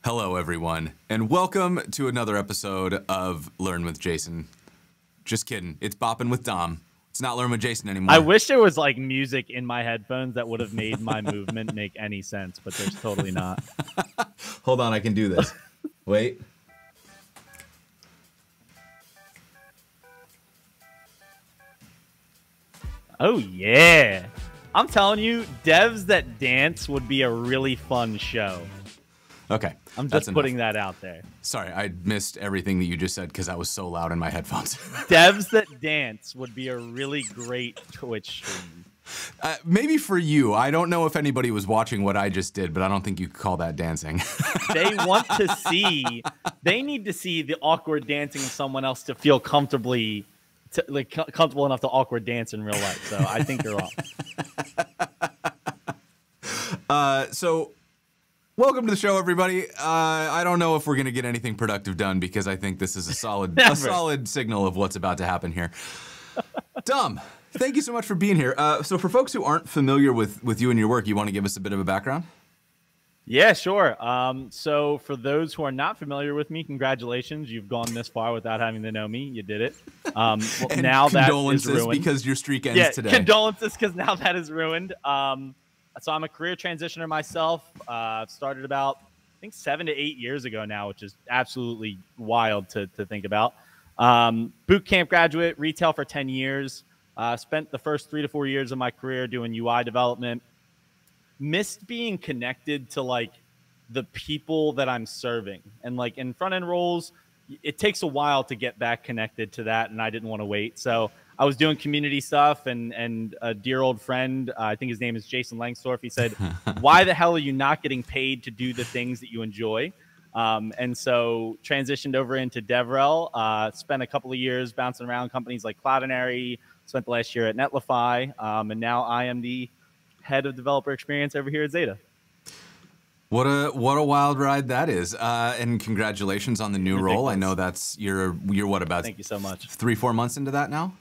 Hello, everyone, and welcome to another episode of Learn with Jason. Just kidding. It's Bopping with Dom. It's not Learn with Jason anymore. I wish there was like music in my headphones that would have made my movement make any sense, but there's totally not. Hold on, I can do this. Wait. Oh, yeah. I'm telling you, devs that dance would be a really fun show. Okay. I'm just putting that out there. Sorry, I missed everything that you just said because I was so loud in my headphones. Devs that dance would be a really great Twitch stream. Maybe for you. I don't know if anybody was watching what I just did, but I don't think you could call that dancing. They want to see, they need to see the awkward dancing of someone else to feel comfortably, comfortable enough to awkward dance in real life. So I think you're wrong. So welcome to the show, everybody. I don't know if we're going to get anything productive done because I think this is a solid signal of what's about to happen here. Dom, thank you so much for being here. So for folks who aren't familiar with you and your work, you want to give us a bit of a background? Yeah, sure. So for those who are not familiar with me, congratulations. You've gone this far without having to know me. You did it. Well, and now that is ruined because your streak ends today. Condolences because now that is ruined. So I'm a career transitioner myself. Started about, I think, 7 to 8 years ago now, which is absolutely wild to think about. Boot camp graduate, retail for 10 years. Spent the first 3 to 4 years of my career doing UI development. Missed being connected to like the people that I'm serving, and like in front end roles, it takes a while to get back connected to that, and I didn't want to wait. So I was doing community stuff, and a dear old friend, I think his name is Jason Langsdorf, he said, why the hell are you not getting paid to do the things that you enjoy? And so transitioned over into DevRel, spent a couple of years bouncing around companies like Cloudinary, spent the last year at Netlify, and now I am the head of developer experience over here at Xata. What a wild ride that is, and congratulations on the new role. I know that's you're what, about thank you so much 3-4 months into that now?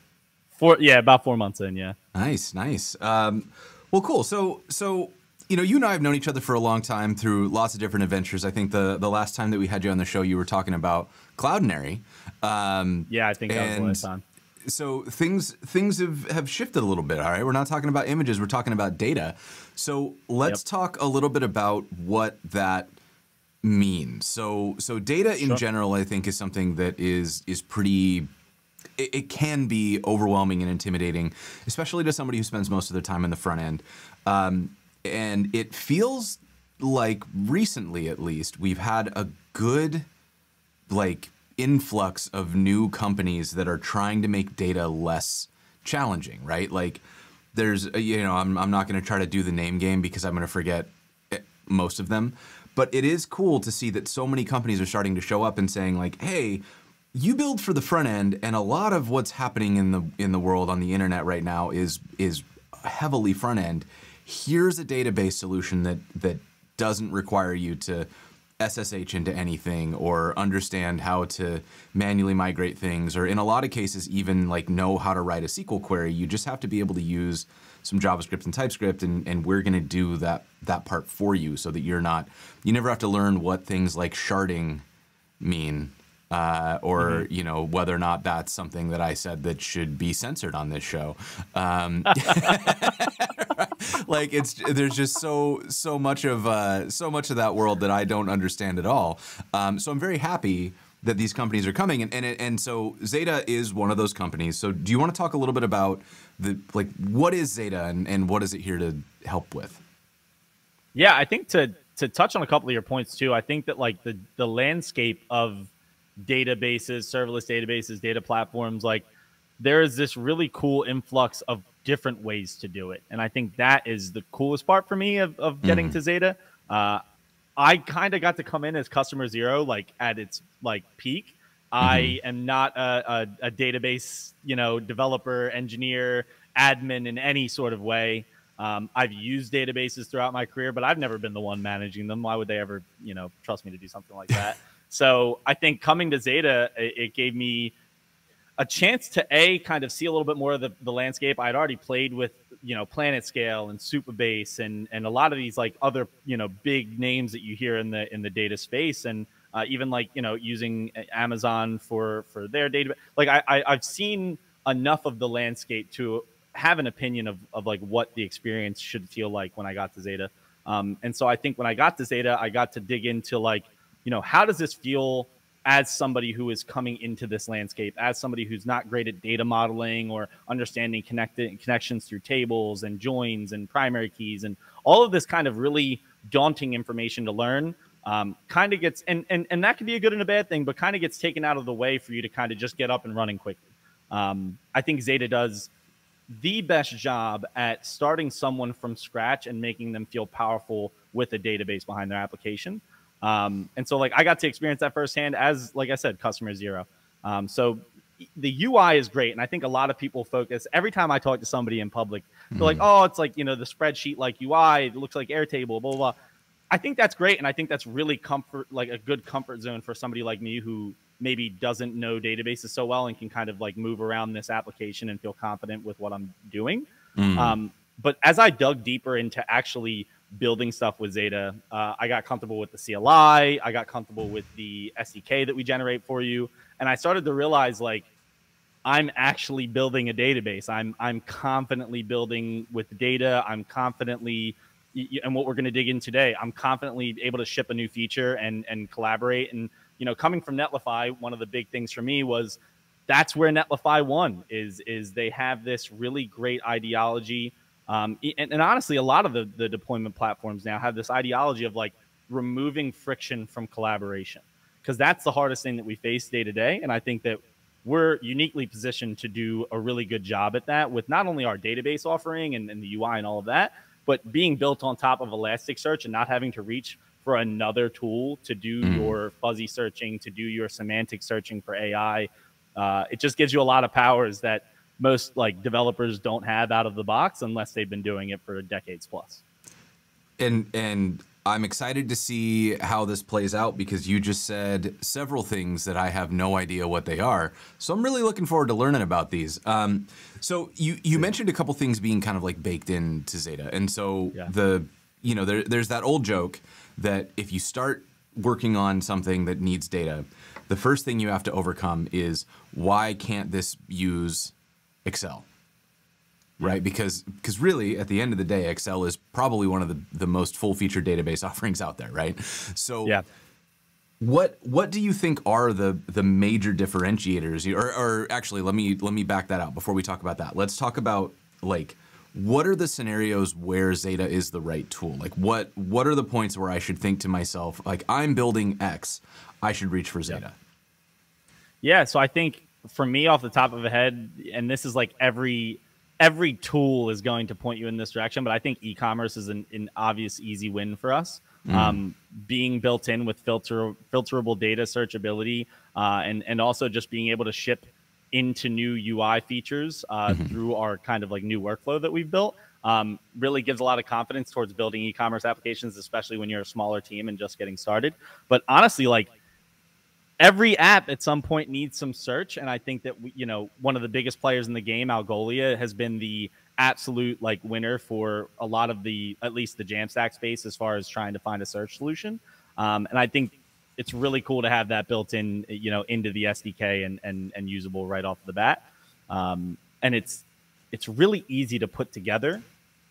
About 4 months in. Yeah. Nice. Well, cool. So you and I have known each other for a long time through lots of different adventures. I think the last time that we had you on the show, you were talking about Cloudinary. Yeah, I think that was the last time. So things have shifted a little bit. All right, we're not talking about images, we're talking about data. So let's talk a little bit about what that means. So data in general, I think, is something that is pretty. It can be overwhelming and intimidating, especially to somebody who spends most of their time in the front end. And it feels like recently, at least, we've had a good influx of new companies that are trying to make data less challenging, right? Like there's, I'm not going to try to do the name game because I'm going to forget most of them, but it is cool to see that so many companies are starting to show up and saying like, hey, you build for the front end, and a lot of what's happening in the world on the internet right now is heavily front end. Here's a database solution that doesn't require you to SSH into anything or understand how to manually migrate things, or in a lot of cases even like know how to write a SQL query. You just have to be able to use some JavaScript and TypeScript, and we're going to do that part for you so that you never have to learn what things like sharding mean, or whether or not that's something that I said that should be censored on this show. Like there's just so much of that world that I don't understand at all. So I'm very happy that these companies are coming, and so Xata is one of those companies. So do you want to talk a little bit about what is Xata and what is it here to help with? Yeah, I think to touch on a couple of your points too, I think that like the landscape of databases, serverless databases, data platforms, like there is this really cool influx of different ways to do it. And I think that is the coolest part for me of getting to Xata. I kind of got to come in as customer zero, like at its peak. I am not a database, developer, engineer, admin in any sort of way. I've used databases throughout my career, but I've never been the one managing them. Why would they ever, trust me to do something like that? So I think coming to Xata, it gave me a chance to kind of see a little bit more of the landscape. I'd already played with Planet Scale and Supabase and a lot of these like other big names that you hear in the data space, and even like using Amazon for their data. Like I've seen enough of the landscape to have an opinion of like what the experience should feel like when I got to Xata. And so I think when I got to Xata, I got to dig into like, how does this feel as somebody who is coming into this landscape, as somebody who's not great at data modeling or understanding connections through tables and joins and primary keys and all of this kind of really daunting information to learn. Kind of gets, and that can be a good and a bad thing, but kind of gets taken out of the way for you to kind of just get up and running quickly. I think Xata does the best job at starting someone from scratch and making them feel powerful with a database behind their application. And so like I got to experience that firsthand as, like I said, customer zero. So the UI is great. And I think a lot of people focus every time I talk to somebody in public, they're like, oh, it's like, the spreadsheet like UI, it looks like Airtable, blah, blah, blah. I think that's great. And I think that's really like a good comfort zone for somebody like me who maybe doesn't know databases so well and can kind of like move around this application and feel confident with what I'm doing. But as I dug deeper into actually building stuff with Xata, I got comfortable with the CLI. I got comfortable with the SDK that we generate for you. And I started to realize like, I'm actually building a database. I'm confidently building with data. I'm confidently, and what we're going to dig in today, I'm confidently able to ship a new feature and collaborate. And, coming from Netlify, one of the big things for me was that's where Netlify won is they have this really great ideology. And honestly, a lot of the deployment platforms now have this ideology of like removing friction from collaboration, because that's the hardest thing that we face day to day. And I think that we're uniquely positioned to do a really good job at that with not only our database offering and the UI and all of that, but being built on top of Elasticsearch and not having to reach for another tool to do your fuzzy searching, to do your semantic searching for AI. It just gives you a lot of powers that most like developers don't have out of the box unless they've been doing it for decades plus. And I'm excited to see how this plays out because you just said several things that I have no idea what they are. So I'm really looking forward to learning about these. So you mentioned a couple things being kind of like baked into Xata. And so there's that old joke that if you start working on something that needs data, the first thing you have to overcome is why can't this use Excel? Right, because really, at the end of the day, Excel is probably one of the most full-featured database offerings out there, right? So, what do you think are the major differentiators? Or actually, let me back that out before we talk about that. Let's talk about like what are the scenarios where Xata is the right tool? Like what are the points where I should think to myself, like I'm building X, I should reach for Xata? Yeah, so I think for me, off the top of the head, and this is like every tool is going to point you in this direction, but I think e-commerce is an obvious easy win for us. Being built in with filterable data searchability, and also just being able to ship into new UI features through our kind of like new workflow that we've built really gives a lot of confidence towards building e-commerce applications, especially when you're a smaller team and just getting started. But honestly, like every app at some point needs some search. And I think that, one of the biggest players in the game, Algolia, has been the absolute like winner for a lot of at least the Jamstack space as far as trying to find a search solution. And I think it's really cool to have that built in, into the SDK and usable right off the bat. And it's really easy to put together.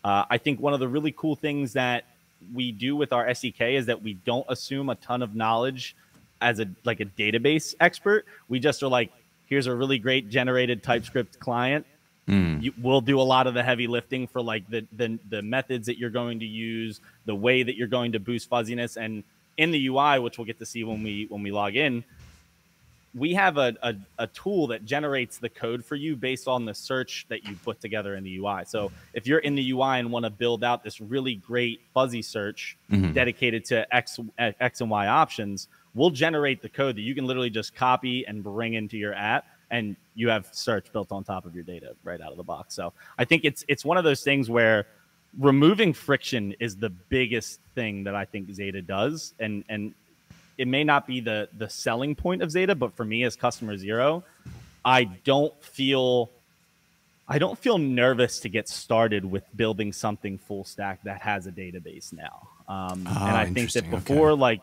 I think one of the really cool things that we do with our SDK is that we don't assume a ton of knowledge as a database expert. We just are like, here's a really great generated TypeScript client. We'll do a lot of the heavy lifting for like the methods that you're going to use, the way that you're going to boost fuzziness. And in the UI, which we'll get to see when we log in, we have a tool that generates the code for you based on the search that you put together in the UI. So if you're in the UI and want to build out this really great fuzzy search dedicated to X and Y options, we'll generate the code that you can literally just copy and bring into your app, and you have search built on top of your data right out of the box. So I think it's one of those things where removing friction is the biggest thing that I think Xata does. And it may not be the selling point of Xata, but for me as customer zero, I don't feel I don't feel nervous to get started with building something full stack that has a database now. And I think that before, like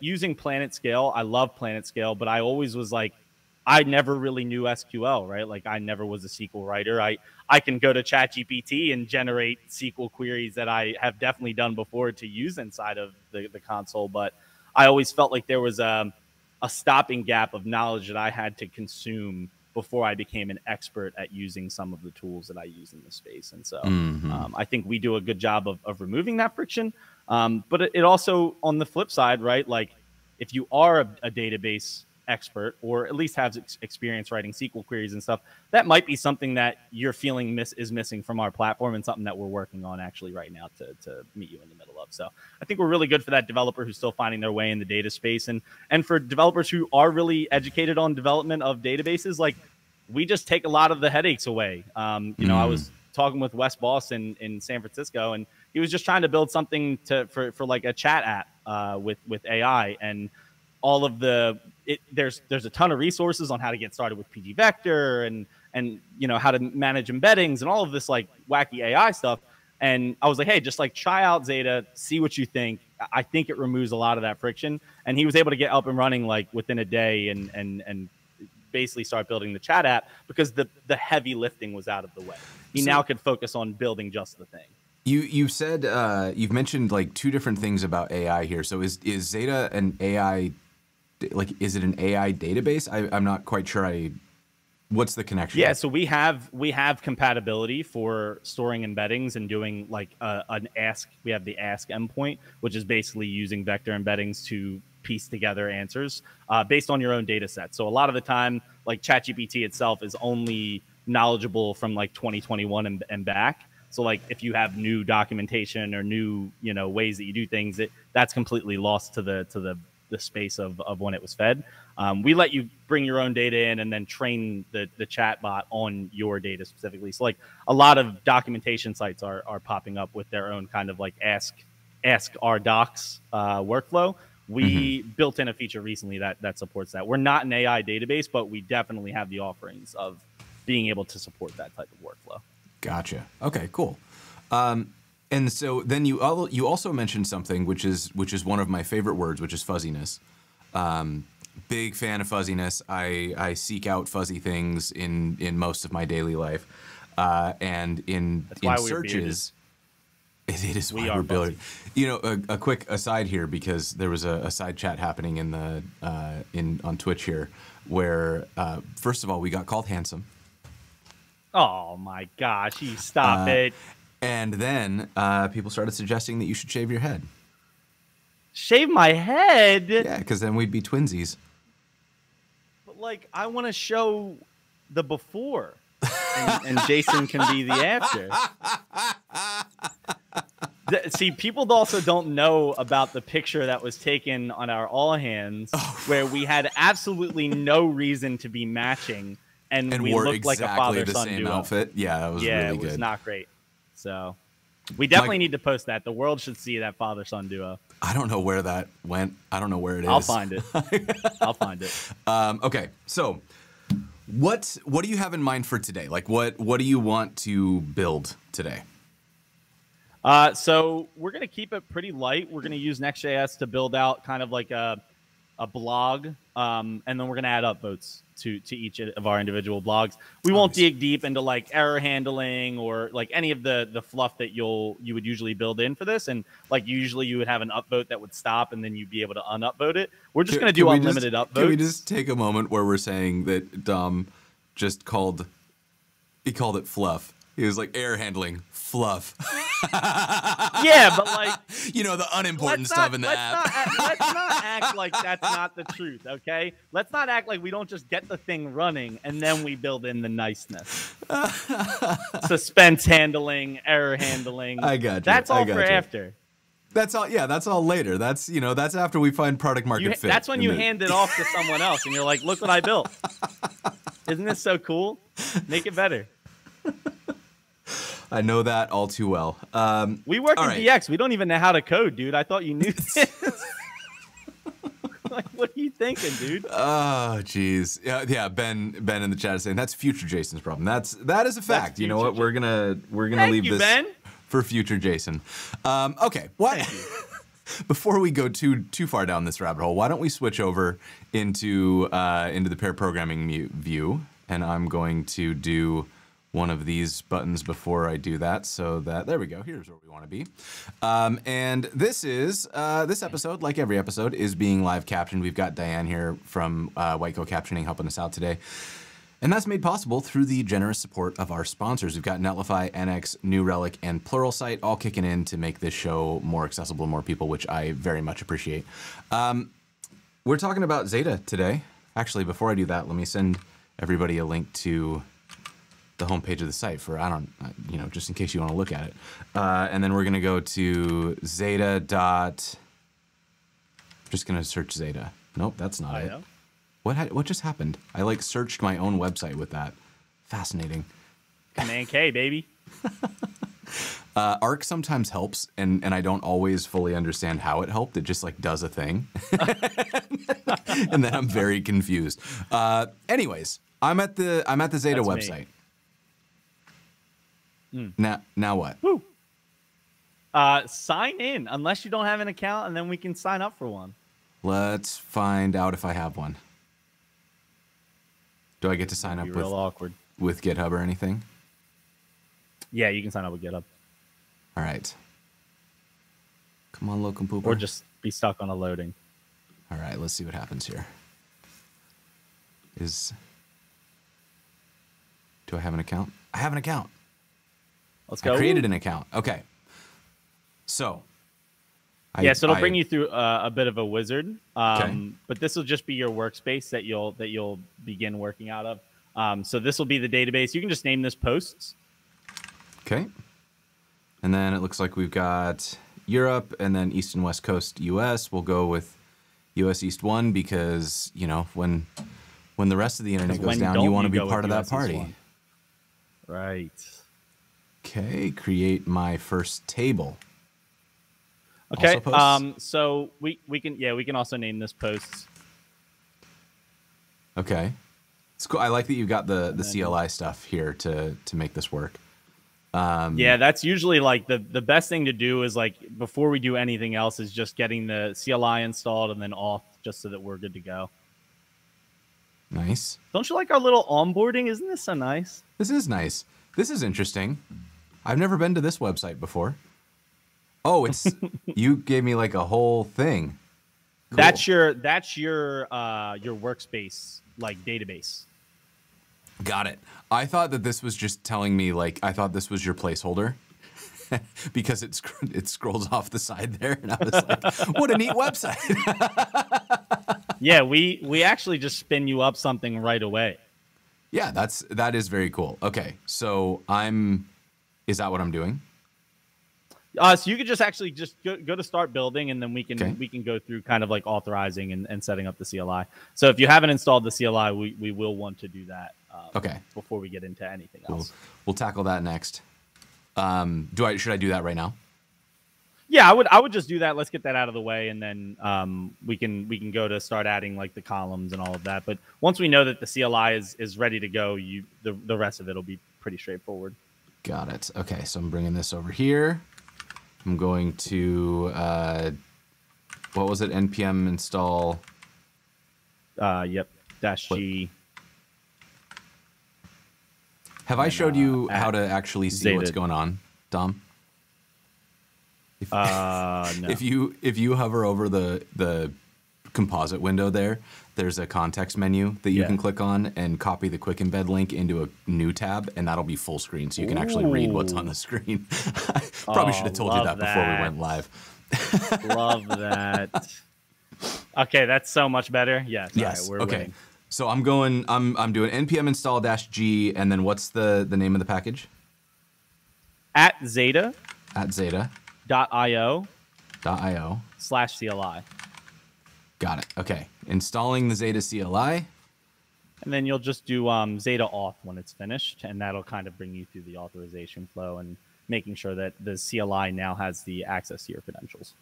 using Planet Scale, I love Planet Scale, but I always was like, I never really knew SQL, right? Like I never was a SQL writer. I can go to ChatGPT and generate SQL queries that I have definitely done before to use inside of the console, but I always felt like there was a stopping gap of knowledge that I had to consume before I became an expert at using some of the tools that I use in the space. And so I think we do a good job of removing that friction. But it also, on the flip side, right, like if you are a database expert or at least have experience writing SQL queries and stuff, that might be something that you're feeling is missing from our platform and something that we're working on actually right now to meet you in the middle of. So I think we're really good for that developer who's still finding their way in the data space, and for developers who are really educated on development of databases, like we just take a lot of the headaches away. You know, I was talking with Wes Boss in San Francisco, and he was just trying to build something for like a chat app with AI, and all of there's a ton of resources on how to get started with PG Vector and you know how to manage embeddings and all of this like wacky AI stuff. And I was like, hey, just like try out Xata, see what you think. I think it removes a lot of that friction. And he was able to get up and running like within a day and basically start building the chat app because the heavy lifting was out of the way. He now could focus on building just the thing. You said you've mentioned like two different things about AI here. So is Xata an AI, like is it an AI database? I'm not quite sure. What's the connection? Yeah, so we have compatibility for storing embeddings and doing like an ask. We have the ask endpoint, which is basically using vector embeddings to piece together answers based on your own data set. So a lot of the time, like ChatGPT itself is only knowledgeable from like 2021 and back. So like if you have new documentation or new, you know, ways that you do things, that's completely lost to the space of when it was fed. We let you bring your own data in and then train the chat bot on your data specifically. So like a lot of documentation sites are popping up with their own kind of like ask our docs workflow. We built in a feature recently that supports that. We're not an AI database, but we definitely have the offerings of being able to support that type of workflow. Gotcha. Okay, cool. And so then you also mentioned something which is one of my favorite words, which is fuzziness. Big fan of fuzziness. I seek out fuzzy things in most of my daily life, and in searches. It is why we're bearded. You know, a quick aside here, because there was a side chat happening in the on Twitch here, where first of all we got called handsome. Oh my gosh! You stop it. And then people started suggesting that you should shave your head. Shave my head? Yeah, because then we'd be twinsies. But like, I want to show the before, and Jason can be the after. See, people also don't know about the picture that was taken on our all hands, where we had absolutely no reason to be matching, and we looked exactly like a father-son same duo. Outfit. Yeah, that was really good. Yeah, it was not great. So we definitely need to post that. The world should see that father-son duo. I don't know where that went. I don't know where it is. I'll find it. I'll find it. Okay, so what do you have in mind for today? Like, what do you want to build today? So we're going to keep it pretty light. We're going to use Next.js to build out kind of like a blog, and then we're going to add upvotes to each of our individual blogs. We won't dig deep into like error handling or like any of the fluff that you would usually build in for this. And like usually you would have an upvote that would stop and then you'd be able to unupvote it. We're just going to do unlimited upvotes. Can we just take a moment where we're saying that Dom just called it fluff? He was like, error handling, fluff. Yeah, but like... You know, the unimportant stuff in the app. Let's not act like that's not the truth, okay? Let's not act like we don't just get the thing running and then we build in the niceness. Suspense handling, error handling. I got you. That's all for after. That's all. Yeah, that's all later. That's that's after we find product market fit. That's when you hand it off to someone else and you're like, look what I built. Isn't this so cool? Make it better. I know that all too well. We work in DX. We don't even know how to code, dude. I thought you knew this. Like, what are you thinking, dude? Oh, geez. Yeah. Ben in the chat is saying that's future Jason's problem. That is a fact. You know what? We're gonna leave this Ben. for future Jason. Okay. What? Before we go too far down this rabbit hole, why don't we switch over into the pair programming view, and I'm going to do one of these buttons before I do that, so that there we go. Here's where we want to be. And this episode, like every episode, is being live captioned. We've got Diane here from White Coat Captioning helping us out today. And that's made possible through the generous support of our sponsors. We've got Netlify, NX, New Relic, and Pluralsight all kicking in to make this show more accessible to more people, which I very much appreciate. We're talking about Xata today. Actually, before I do that, let me send everybody a link to the homepage of the site for, just in case you want to look at it. And then we're going to go to Xata. Just going to search Xata. Nope, that's not it. What just happened? I searched my own website with that. Fascinating. Command K, baby. Arc sometimes helps, and I don't always fully understand how it helped. It just does a thing, and then I'm very confused. Anyways, I'm at the Xata website. Now what? Woo. Sign in unless you don't have an account, and then we can sign up for one. Let's find out if I have one. Do I get to sign up with GitHub or anything? Yeah, you can sign up with GitHub. All right. Come on, Locum Pooper. Or just be stuck on a loading. All right, let's see what happens here. Do I have an account? I have an account. Let's go. I created an account. Okay. So. So it'll bring you through a bit of a wizard. Okay. But this will just be your workspace that you'll begin working out of. So this will be the database. You can just name this posts. Okay. And then it looks like we've got Europe and then East and West Coast US. We'll go with US East 1 because, when the rest of the internet goes down, you want to be part of that party. Right. Okay, create my first table. Okay. So we can also name this posts. Okay. It's cool. I like that you've got the CLI stuff here to make this work. That's usually the best thing to do is before we do anything else is just getting the CLI installed and then off just so that we're good to go. Nice. Don't you like our little onboarding? Isn't this so nice? This is nice. This is interesting. I've never been to this website before. Oh, you gave me a whole thing. Cool. That's your workspace database. Got it. I thought that this was just telling me I thought this was your placeholder because it scrolls off the side there, and I was like, what a neat website. Yeah, we actually just spin you up something right away. Yeah, that is very cool. Okay, so is that what I'm doing? So you could just go to start building, and then we can go through kind of authorizing and setting up the CLI. So if you haven't installed the CLI, we will want to do that. Before we get into anything else, we'll tackle that next. Should I do that right now? Yeah, I would just do that. Let's get that out of the way, and then we can go to start adding the columns and all of that. But once we know that the CLI is ready to go, the rest of it will be pretty straightforward. Got it. Okay, so I'm bringing this over here. I'm going to what was it? npm install. -G. Have I showed you how to actually see what's going on, Dom? No. If you hover over the composite window there's a context menu that you can click on and copy the quick embed link into a new tab, and that'll be full screen, so you can actually read what's on the screen. Probably should have told you that before we went live. Love that. Okay, that's so much better. Yes. Yes. Right, we're winning. So I'm doing npm install -g, and then what's the name of the package? At Xata. .io. /CLI. Got it. Okay. Installing the Xata CLI. And then you'll just do Xata auth when it's finished, and that'll kind of bring you through the authorization flow and making sure that the CLI now has the access to your credentials.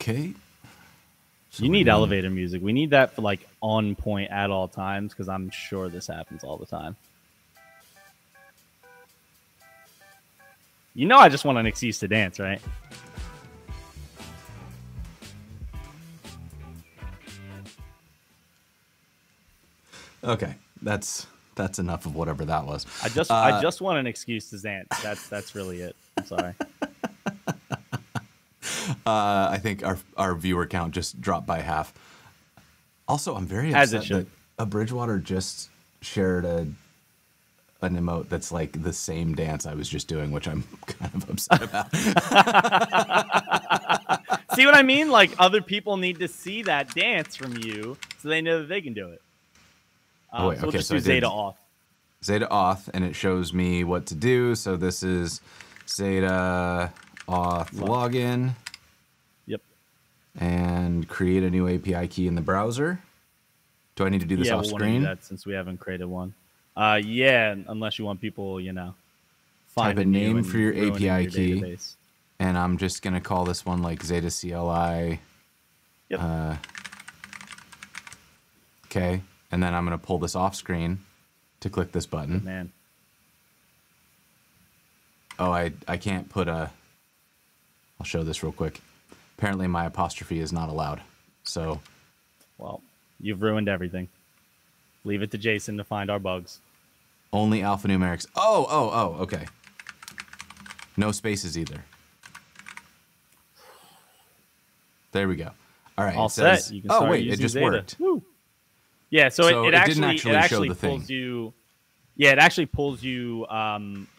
Okay. So You we're need doing- elevator music. We need that for like on point at all times because I'm sure this happens all the time. You know, I just want an excuse to dance, right? Okay, that's enough of whatever that was. I just want an excuse to dance. That's really it. I'm sorry. I think our viewer count just dropped by half. Also, I'm very As it upset should. that a Bridgewater just shared an emote that's like the same dance I was just doing, which I'm kind of upset about. See what I mean? Like other people need to see that dance from you so they know that they can do it. Oh, wait, So we'll okay, just so do I did- Xata off. Xata auth, and it shows me what to do. So this is Xata auth login, Yep. and create a new API key in the browser. Do I need to do this Yeah, off we'll want to screen? do that since we haven't created one. Yeah, unless you want people, Type a finding you name and for your ruining API your key, database. and I'm just gonna call this one like Xata CLI. Yep. Okay, and then I'm gonna pull this off screen to click this button. Man. Oh, I can't put a. I'll show this real quick. Apparently, my apostrophe is not allowed. So Well, you've ruined everything. Leave it to Jason to find our bugs. only alphanumerics. Oh. Okay. No spaces either. There we go. All right. All it says, set. You can oh start wait, it using just Xata. worked. Woo. Yeah, so, So it it didn't actually actually show the pulls thing. you. Yeah, it actually pulls you.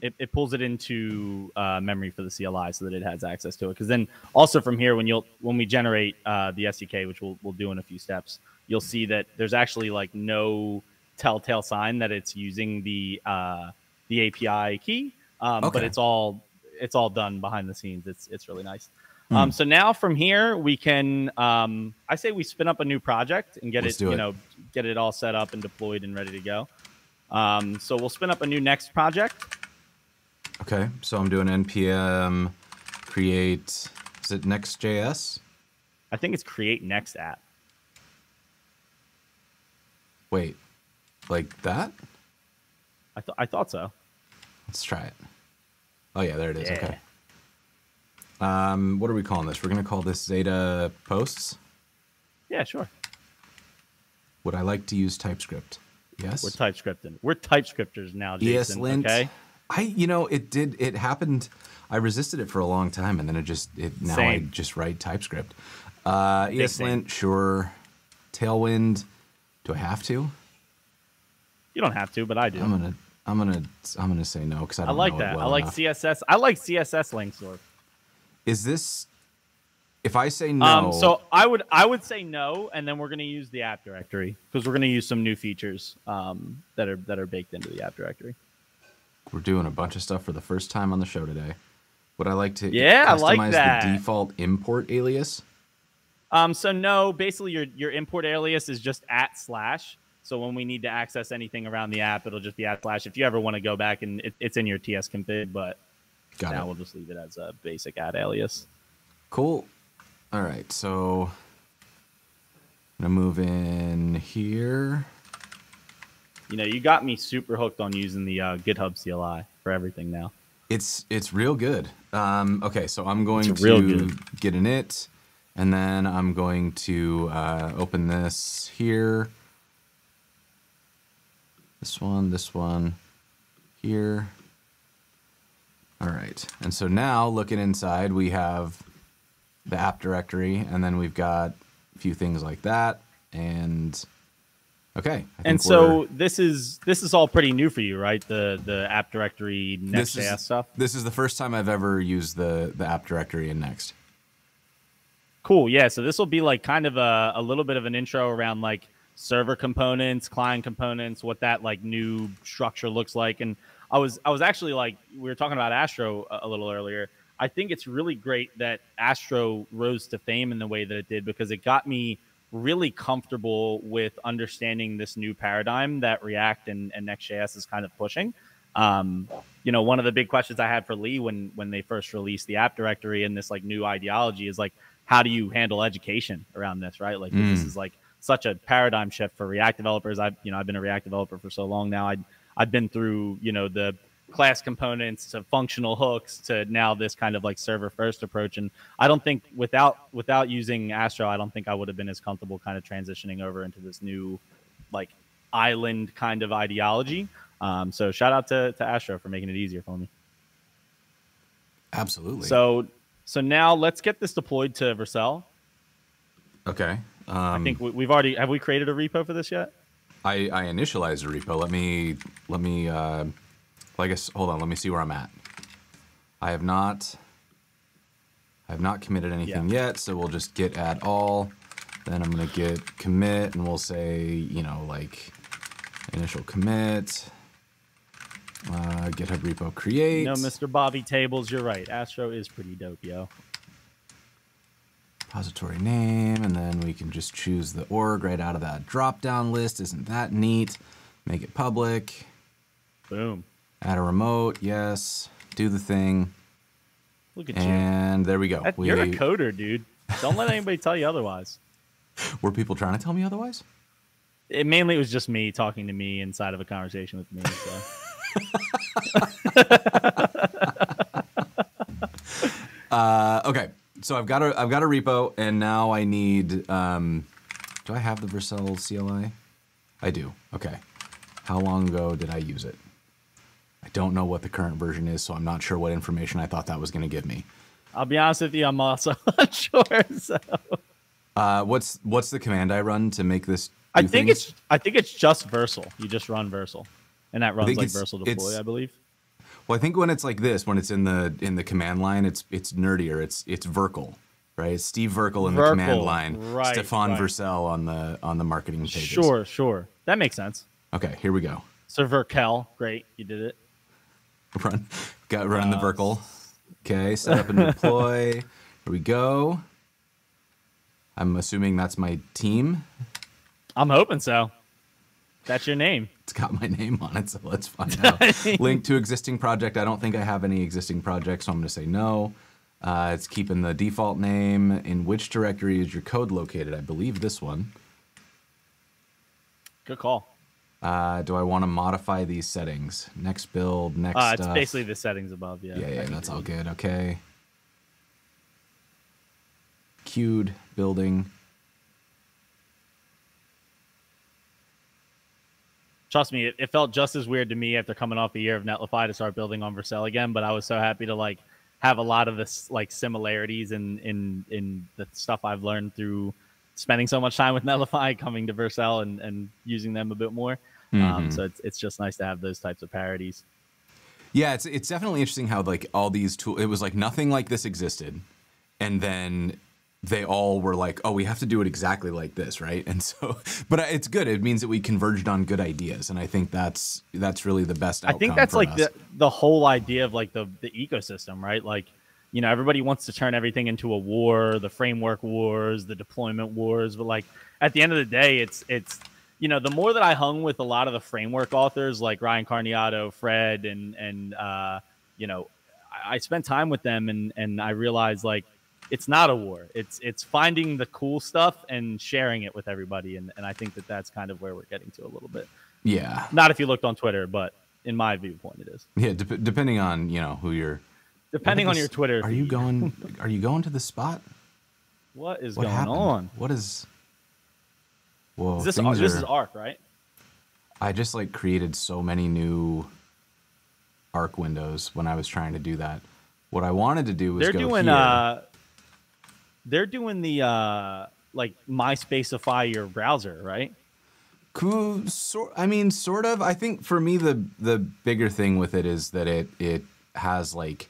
It pulls it into memory for the CLI so that it has access to it. Because then also from here, when we generate the SDK, which we'll do in a few steps, you'll see that there's actually like no telltale sign that it's using the API key. But Okay. it's all done behind the scenes. It's really nice. Hmm. So now from here we can I say we spin up a new project and get Let's it do it. get it all set up and deployed and ready to go. So we'll spin up a new Next project. Okay. So I'm doing npm create. Is it Next.js? I think it's create Next app. Wait, like that? I thought so. Let's try it. Oh yeah, there it is. Yeah. Okay. What are we calling this? We're gonna call this Xata posts. Yeah, sure. Would I like to use TypeScript? Yes. We're TypeScripting. We're TypeScripters now, Jason. ESLint. Okay. It happened. I resisted it for a long time, and then now I Same. just write TypeScript. same. ESLint, sure. Tailwind. Do I have to? You don't have to, but I do. I'm gonna say no because I I don't like know that. it well I like enough. CSS. I like CSS link sort. Is this? If I say no, So I would say no, and then we're going to use the app directory because we're going to use some new features that are baked into the app directory. we're doing a bunch of stuff for the first time on the show today. Would I like to Yeah, I like customize that. the default import alias? So no, basically your import alias is just @/. So when we need to access anything around the app, it'll just be @/. If you ever want to go back and it's in your TS config, but Got now it. we'll just leave it as a basic alias. Cool. All right, so I'm gonna move in here. You got me super hooked on using the GitHub CLI for everything now. It's real good. Okay, so I'm going It's real to good. get an it, and then I'm going to open this here. This one, here. All right, and so now looking inside, we have the app directory, and then we've got a few things like that, and okay. And so this is all pretty new for you, right? The app directory Next.js stuff. This is the first time I've ever used the app directory in Next. Cool. Yeah. So this will be like kind of a little bit of an intro around like server components, client components, what that like new structure looks like. And I was actually like, we were talking about Astro a little earlier. I think it's really great that Astro rose to fame in the way that it did because it got me really comfortable with understanding this new paradigm that React and Next.js is kind of pushing. One of the big questions I had for Lee when they first released the app directory and this like new ideology is like, how do you handle education around this, right? Like this is like such a paradigm shift for React developers. I've been a React developer for so long now. I've been through, the class components to functional hooks to now this kind of like server first approach. And I don't think without using Astro, I don't think I would have been as comfortable kind of transitioning over into this new like island kind of ideology. So shout out to Astro for making it easier for me. Absolutely. So now let's get this deployed to Vercel. Okay. I think have we created a repo for this yet? I initialized a repo. Let me I guess, hold on, let me see where I'm at. I have not committed anything yet, so we'll just git add all. Then I'm gonna git commit, and we'll say, like initial commit, GitHub repo create. Mr. Bobby Tables, you're right. Astro is pretty dope, yo. Repository name, and then we can just choose the org right out of that drop-down list. Isn't that neat? Make it public. Boom. Add a remote, yes. Do the thing. Look at you. And there we go. You're a coder, dude. Don't let anybody tell you otherwise. Were people trying to tell me otherwise? It was just me talking to me inside of a conversation with me. So. Okay. So I've got a repo, and now I need. Do I have the Vercel CLI? I do. Okay. How long ago did I use it? I don't know what the current version is, so I'm not sure what information I thought that was going to give me. I'll be honest with you, I'm also unsure. So. What's the command I run to make this? I think it's just Vercel. You just run Vercel, and that runs like Vercel deploy, I believe. Well, I think when it's like this, when it's in the command line, it's nerdier. It's Vercel, right? It's Steve Vercel in the command line. Right, Stefan Vercel on the marketing pages. Sure. That makes sense. Okay, here we go. So Vercel, great, you did it. Run the Vercel. Okay, set up and deploy. Here we go. I'm assuming that's my team. I'm hoping so. That's your name. It's got my name on it, so let's find out. Link to existing project. I don't think I have any existing projects, so I'm going to say no. It's keeping the default name. In which directory is your code located? I believe this one. Good call. Do I want to modify these settings? Next build, next stuff. It's basically the settings above, yeah. Yeah, that's all good. Okay. Queued, building. Trust me, it felt just as weird to me after coming off a year of Netlify to start building on Vercel again, but I was so happy to like have a lot of this like similarities in the stuff I've learned through spending so much time with Netlify, coming to Vercel and using them a bit more. So it's just nice to have those types of parodies. Yeah, it's definitely interesting how like all these tools, it was like nothing like this existed, and then they all were like, oh, we have to do it exactly like this, right? And so, but it's good. It means that we converged on good ideas, and I think that's really the best outcome. I think that's for like us. the whole idea of like the ecosystem, right? Like, everybody wants to turn everything into a war, the framework wars, the deployment wars, but like at the end of the day, it's the more that I hung with a lot of the framework authors like Ryan Carniato, Fred, and I spent time with them, and I realized like it's not a war. It's finding the cool stuff and sharing it with everybody, and I think that's kind of where we're getting to a little bit. Yeah. Not if you looked on Twitter, but in my viewpoint, it is. Yeah, depending on who you're. Depending on your Twitter. Are you going? Are you going to the spot? What going on? What is? Whoa, this is Arc, right? I just like created so many new Arc windows when I was trying to do that. What I wanted to do was They're doing the like MySpaceify your browser, right? Cool. Sort of. I think for me the bigger thing with it is that it has like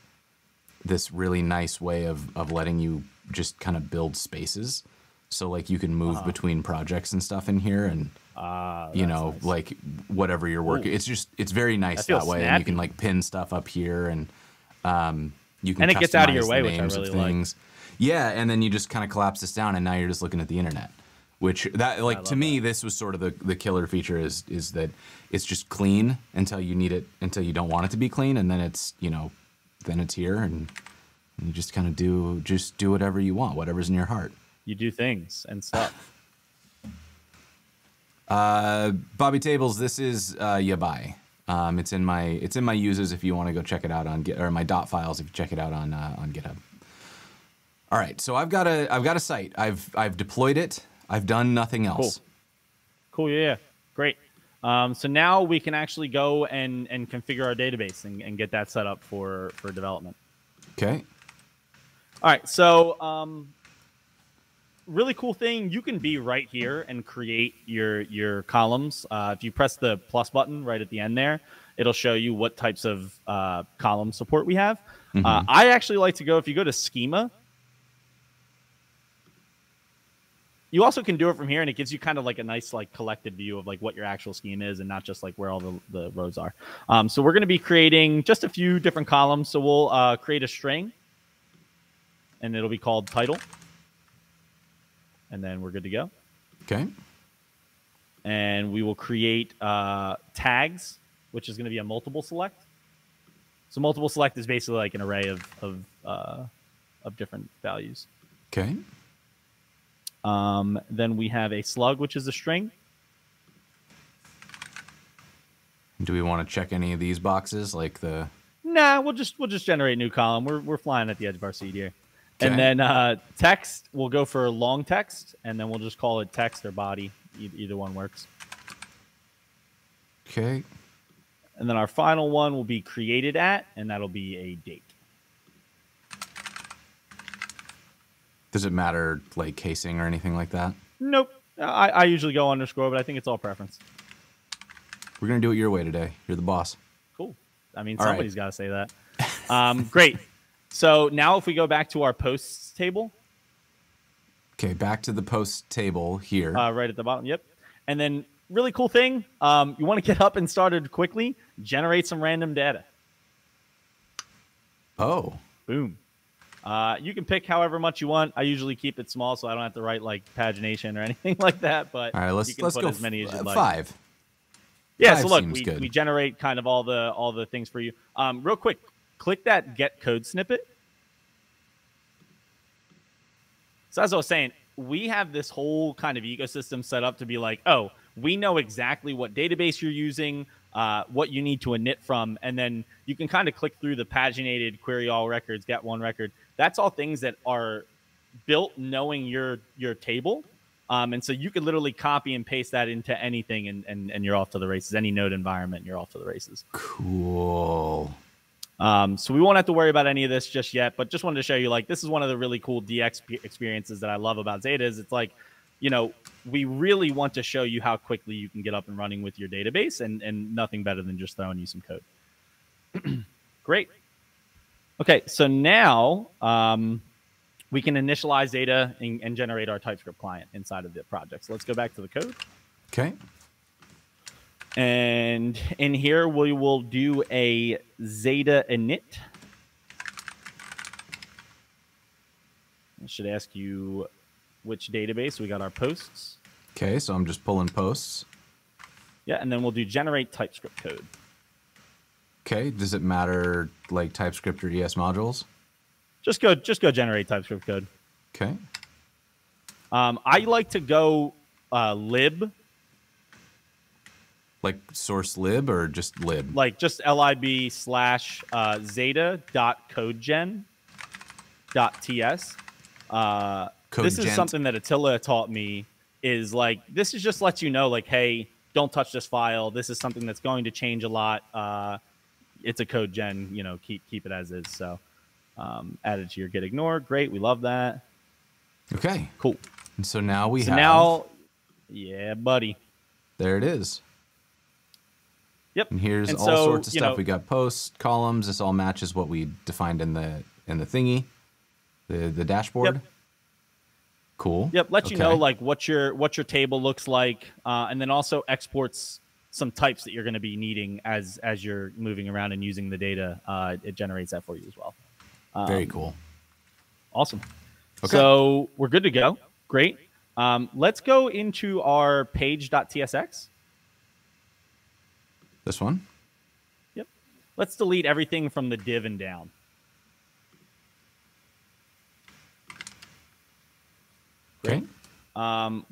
this really nice way of letting you just kind of build spaces. So like you can move between projects and stuff in here, and nice. Like whatever you're working. Ooh. It's very nice that way, snappy. And you can like pin stuff up here, and you can. And it gets out of your way, which I really like. Yeah, and then you just kind of collapse this down, and now you're just looking at the internet. Which to me, this was sort of the killer feature is that it's just clean until you need it, until you don't want it to be clean, and then it's then it's here, and You just kind of do whatever you want, whatever's in your heart. You do things and stuff. Bobby Tables, this is Yabai. It's in my uses if you want to go check it out on Git, or my dot files if you check it out on GitHub. All right, so I've got a site. I've deployed it. I've done nothing else. Cool. Yeah. Great. So now we can actually go and configure our database and get that set up for development. Okay. All right. So really cool thing, you can be right here and create your columns. If you press the plus button right at the end there, it'll show you what types of column support we have. Mm-hmm. I actually like to go, if you go to schema, you also can do it from here, and it gives you kind of like a nice like collected view of like what your actual scheme is and not just like where all the rows are. So we're going to be creating just a few different columns. So we'll create a string, and it'll be called title. And then we're good to go. Okay. And we will create tags, which is going to be a multiple select. So multiple select is basically like an array of different values. Okay. Then we have a slug, which is a string. Do we want to check any of these boxes, like the? Nah, we'll just generate a new column. We're flying at the edge of our seat here. Okay. And then text, we'll go for long text, and then we'll just call it text or body. Either one works. Okay. And then our final one will be created at, and that'll be a date. Does it matter, like casing or anything like that? Nope. I usually go underscore, but I think it's all preference. We're going to do it your way today. You're the boss. Cool. I mean, all somebody's got to say that. Great. So now if we go back to our posts table. Okay, back to the post table here. Right at the bottom. Yep. And then really cool thing, you want to get up and started quickly, generate some random data. Oh. Boom. You can pick however much you want. I usually keep it small so I don't have to write like pagination or anything like that. But all right, let's put go as many as you'd like. 5. Yeah, 5 so look, we generate kind of all the things for you. Real quick, click that get code snippet. So as I was saying, we have this whole kind of ecosystem set up to be like, oh, we know exactly what database you're using, what you need to init from, and then you can kind of click through the paginated query all records, get one record. That's all things that are built knowing your table. And so you could literally copy and paste that into anything, and you're off to the races. Any node environment, you're off to the races. Cool. So we won't have to worry about any of this just yet, but just wanted to show you, like, this is one of the really cool DX experiences that I love about Xata is it's like, you know, we really want to show you how quickly you can get up and running with your database, and nothing better than just throwing you some code. Great. Okay, so now we can initialize data and generate our TypeScript client inside of the project. So let's go back to the code. Okay. And in here, we will do a Xata init. I should ask you which database. We got our posts. Okay, so I'm just pulling posts. Yeah, and then we'll do generate TypeScript code. Okay, does it matter like TypeScript or ES modules? Just go generate TypeScript code. Okay. I like to go lib. Like source lib or just lib? Like just lib/zeta.codegen.ts. This is something that Attila taught me, is like, this is just lets you know, like, hey, don't touch this file. This is something that's going to change a lot. It's a code gen, you know, keep it as is. So add it to your git ignore. Great. We love that. Okay. Cool. And so now we have. Now, yeah, buddy. There it is. Yep. And here's all sorts of stuff. We got posts, columns. This all matches what we defined in the thingy, the dashboard. Yep. Cool. Yep. Let you know like what your table looks like, and then also exports some types that you're going to be needing as you're moving around and using the data. It generates that for you as well. Very cool. Awesome. Okay. So we're good to go. Great. Let's go into our page.tsx. This one? Yep. Let's delete everything from the div and down. Okay.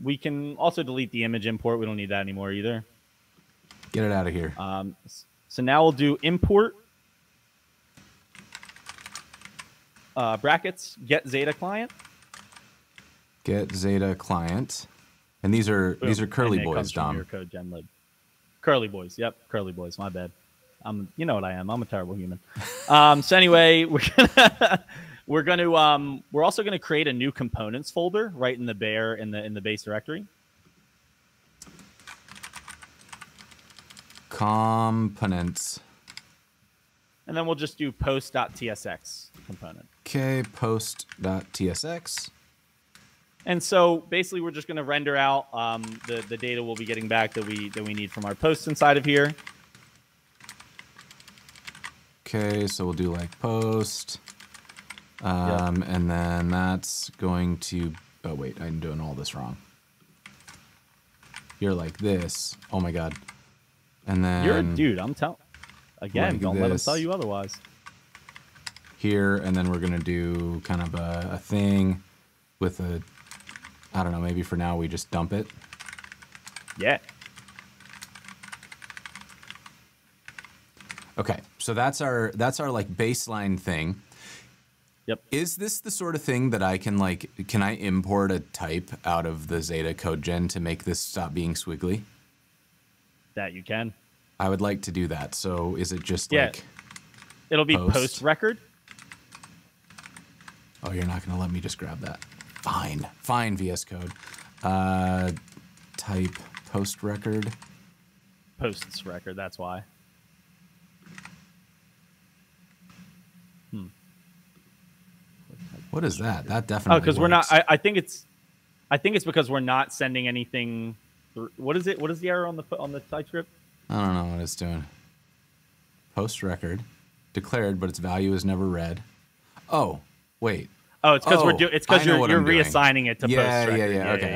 We can also delete the image import. We don't need that anymore either. Get it out of here. So now we'll do import brackets get Xata client. Get Xata client, and these are curly boys, Dom. Your code gen lib. Curly boys. Yep, curly boys. My bad. You know what I am. I'm a terrible human. So anyway, we're also gonna create a new components folder right in the bare in the base directory. Components. And then we'll just do post.tsx component. Okay, post.tsx. And so basically, we're just going to render out the data we'll be getting back that we need from our posts inside of here. Okay, so we'll do like post, and then that's going to. Oh wait, I'm doing all this wrong. You're like this. Oh my god. And then you're a dude. I'm telling. Again, like don't let them tell you otherwise. Here, and then we're gonna do kind of a thing with a. I don't know. Maybe for now we just dump it. Yeah. Okay, so that's our like baseline thing. Yep. Is this the sort of thing that I can like? Can I import a type out of the Xata code gen to make this stop being squiggly? That you can. I would like to do that. So is it just like? It'll be post record. Oh, you're not going to let me just grab that. Fine, VS Code. Type post record. Posts record. That's why. What is that? That definitely. Oh, because we're not. I think it's because we're not sending anything. What is it? What is the error on the TypeScript? I don't know what it's doing. Post record declared, but its value is never read. Oh, wait. Oh, it's because you're reassigning it to post record. Yeah. Okay,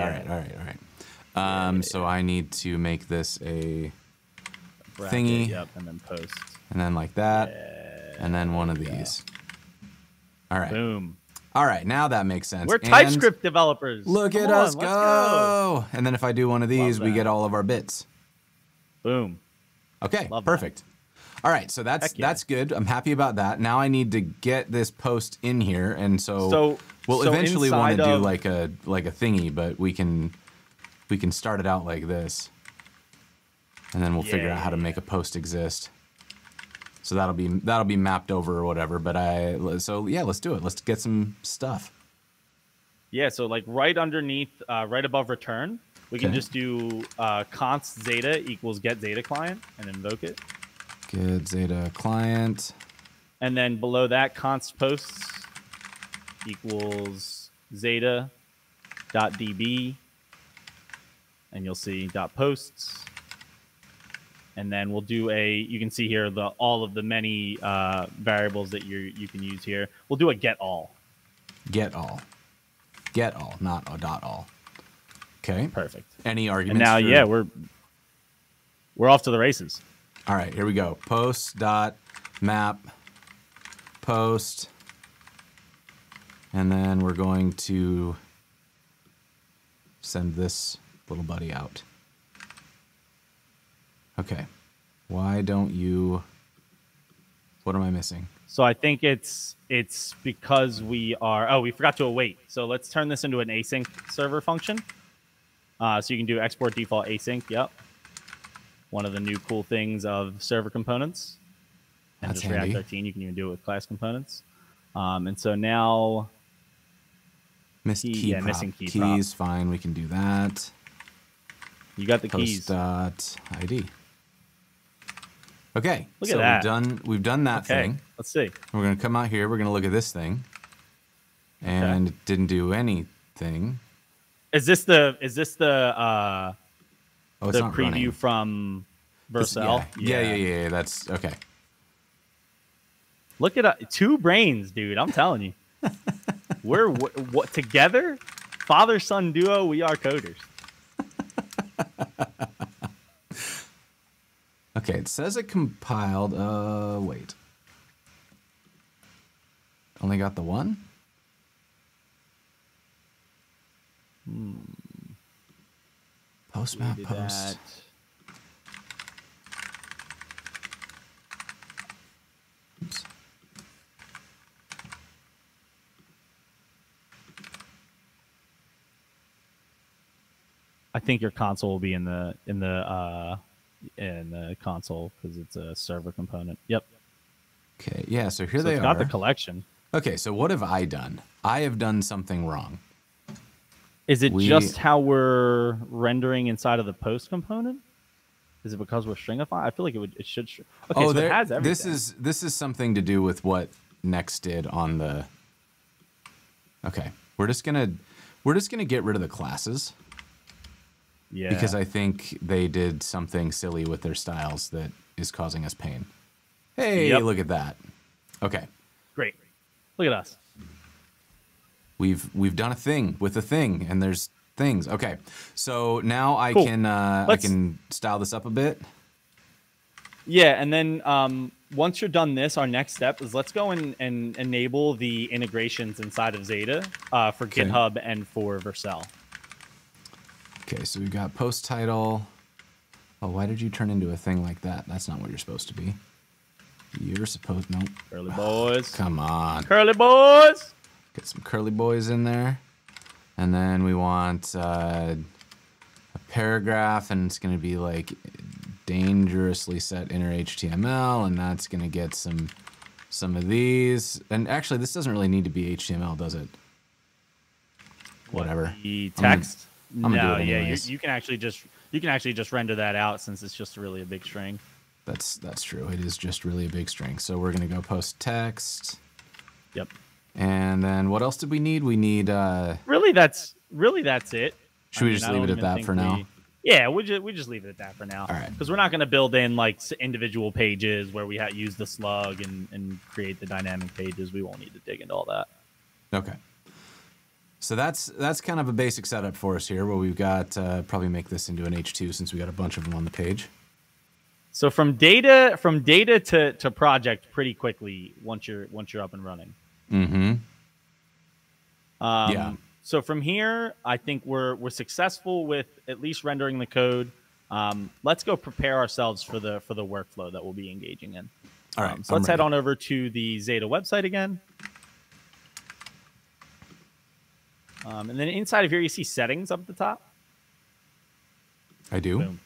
all right. So I need to make this a bracket, thingy. Yep, and then post. And then like that. And then one of these. All right. Boom. All right, now that makes sense. We're TypeScript developers. Look at us go. And then if I do one of these, we get all of our bits. Boom. Okay, perfect. All right, so that's good. I'm happy about that. Now I need to get this post in here, and so we'll eventually want to do like a thingy, but we can start it out like this, and then we'll figure out how to make a post exist. So that'll be mapped over or whatever. But let's do it. Let's get some stuff. Yeah, so like right underneath, right above return, we can just do const Xata equals get Xata client and invoke it. Get Xata client. And then below that, const posts equals Xata.db. And you'll see .posts. And then we'll do you can see here all of the many variables that you can use here. We'll do a get all. Get all, not a dot all. Okay. Perfect. Any arguments? And now, we're off to the races. All right, here we go. Post dot map post, and then we're going to send this little buddy out. Okay. Why don't you? What am I missing? So I think it's because we forgot to await. So let's turn this into an async server function. So you can do export default async. Yep. One of the new cool things of server components. And That's just handy. React 13, you can even do it with class components. And so now missing key keys. Fine, we can do that. You got the keys. Post.id. Okay, look at that. We've done that thing. Let's see. We're gonna come out here. We're gonna look at this thing, and it didn't do anything. Is this the preview running. from Vercel? Yeah. That's okay. Look at 2 brains, dude. I'm telling you, we're what together, father son duo. We are coders. Okay, it says it compiled. Wait. Only got the one? Post map Did post. that. Oops. I think your console will be in the console because it's a server component. Yep. Okay, yeah, so here So they it's are. got the collection. Okay, so what have I done? I have done something wrong. Is it just how we're rendering inside of the post component? Is it because we're stringifying? I feel like it should. Okay, so it has everything. This is something to do with what Next did on the. Okay, we're just gonna get rid of the classes. Yeah. Because I think they did something silly with their styles that is causing us pain. Hey, look at that. Okay. Great. Look at us. We've done a thing with a thing, and there's things. Okay. So now I can style this up a bit. Yeah, and then once you're done this, our next step is let's go and enable the integrations inside of Xata for GitHub and for Vercel. Okay, so we've got post title. Oh, why did you turn into a thing like that? That's not what you're supposed to be. You're supposed... Nope. Curly boys. Come on. Curly boys! Get some curly boys in there. And then we want a paragraph, and it's going to be like dangerously set inner HTML, and that's going to get some of these. And actually, this doesn't really need to be HTML, does it? Whatever. The text? I'm gonna do it anyways. you can actually just render that out since it's just really a big string. That's true. It is just really a big string. So we're gonna go post text. Yep. And then what else did we need? We need Really that's it. Should we just leave it at that for now? Yeah, we just leave it at that for now. All right. Because we're not going to build in like individual pages where we use the slug and create the dynamic pages. We won't need to dig into all that. Okay. So that's kind of a basic setup for us here, where we've got probably make this into an H2 since we got a bunch of them on the page. So from data to project pretty quickly once you're up and running. Mm-hmm. Yeah. So from here, I think we're successful with at least rendering the code. Let's go prepare ourselves for the workflow that we'll be engaging in. All right. So let's head on over to the Xata website again. And then inside of here, you see settings up at the top. I do.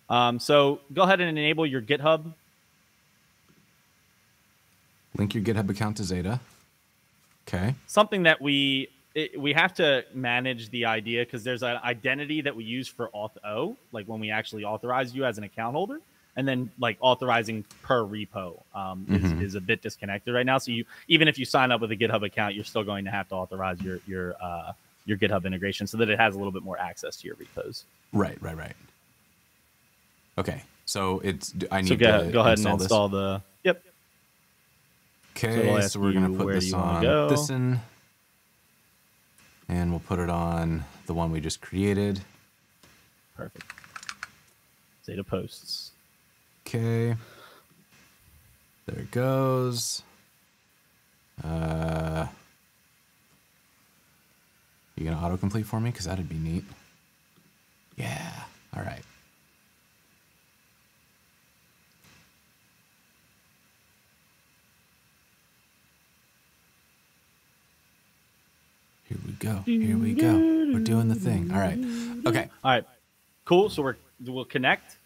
Boom. So go ahead and enable your GitHub. Link your GitHub account to Xata. Okay. Something that we have to manage the idea because there's an identity that we use for auth-o, like when we actually authorize you as an account holder, and then like authorizing per repo is a bit disconnected right now. So even if you sign up with a GitHub account, you're still going to have to authorize your GitHub integration so that it has a little bit more access to your repos. Right. Okay. So I need to go ahead and install this. Yep. Okay, so we're going to put this on this one. And we'll put it on the one we just created. Perfect. Xata posts. Okay. There it goes. You going to autocomplete for me? Because that'd be neat. Yeah. All right. Here we go. We're doing the thing. All right. Okay. All right. Cool. So we'll connect.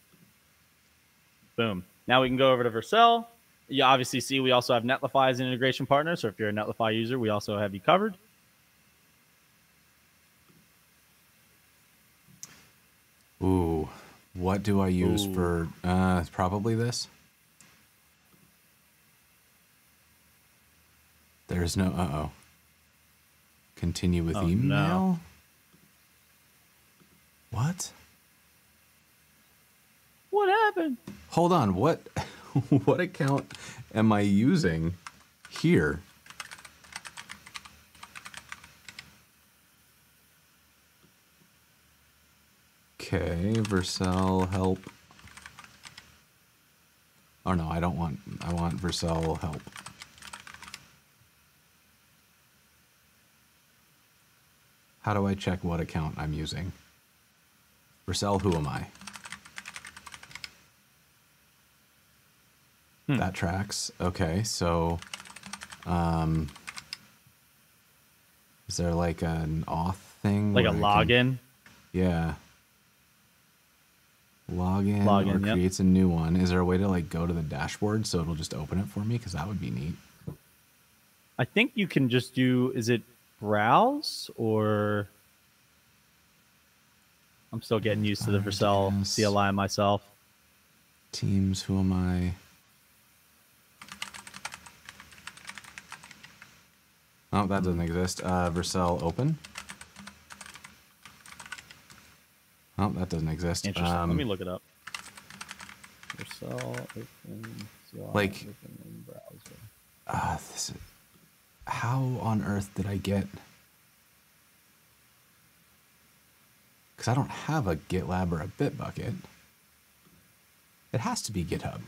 Boom. Now we can go over to Vercel. You obviously see we also have Netlify as an integration partner. So if you're a Netlify user, we also have you covered. Ooh. What do I use for probably this? There's no uh-oh. Continue with email? No. What? What happened? Hold on. What account am I using here? Okay, Vercel help. Oh no, I want Vercel help. How do I check what account I'm using? Vercel, who am I? That tracks. Okay, so is there like an auth thing? Like a where I can- login? Yeah. Login or Yep. creates a new one. Is there a way to like go to the dashboard so it'll just open it for me? Because that would be neat. I think you can just do, is it browse or? I'm still getting used to the Vercel CLI myself. Teams, who am I? Oh, that doesn't exist. Vercel open. Oh, that doesn't exist. Interesting. Let me look it up. Vercel open CLI Like, open in browser. How on earth did I get? Because I don't have a GitLab or a Bitbucket. It has to be GitHub.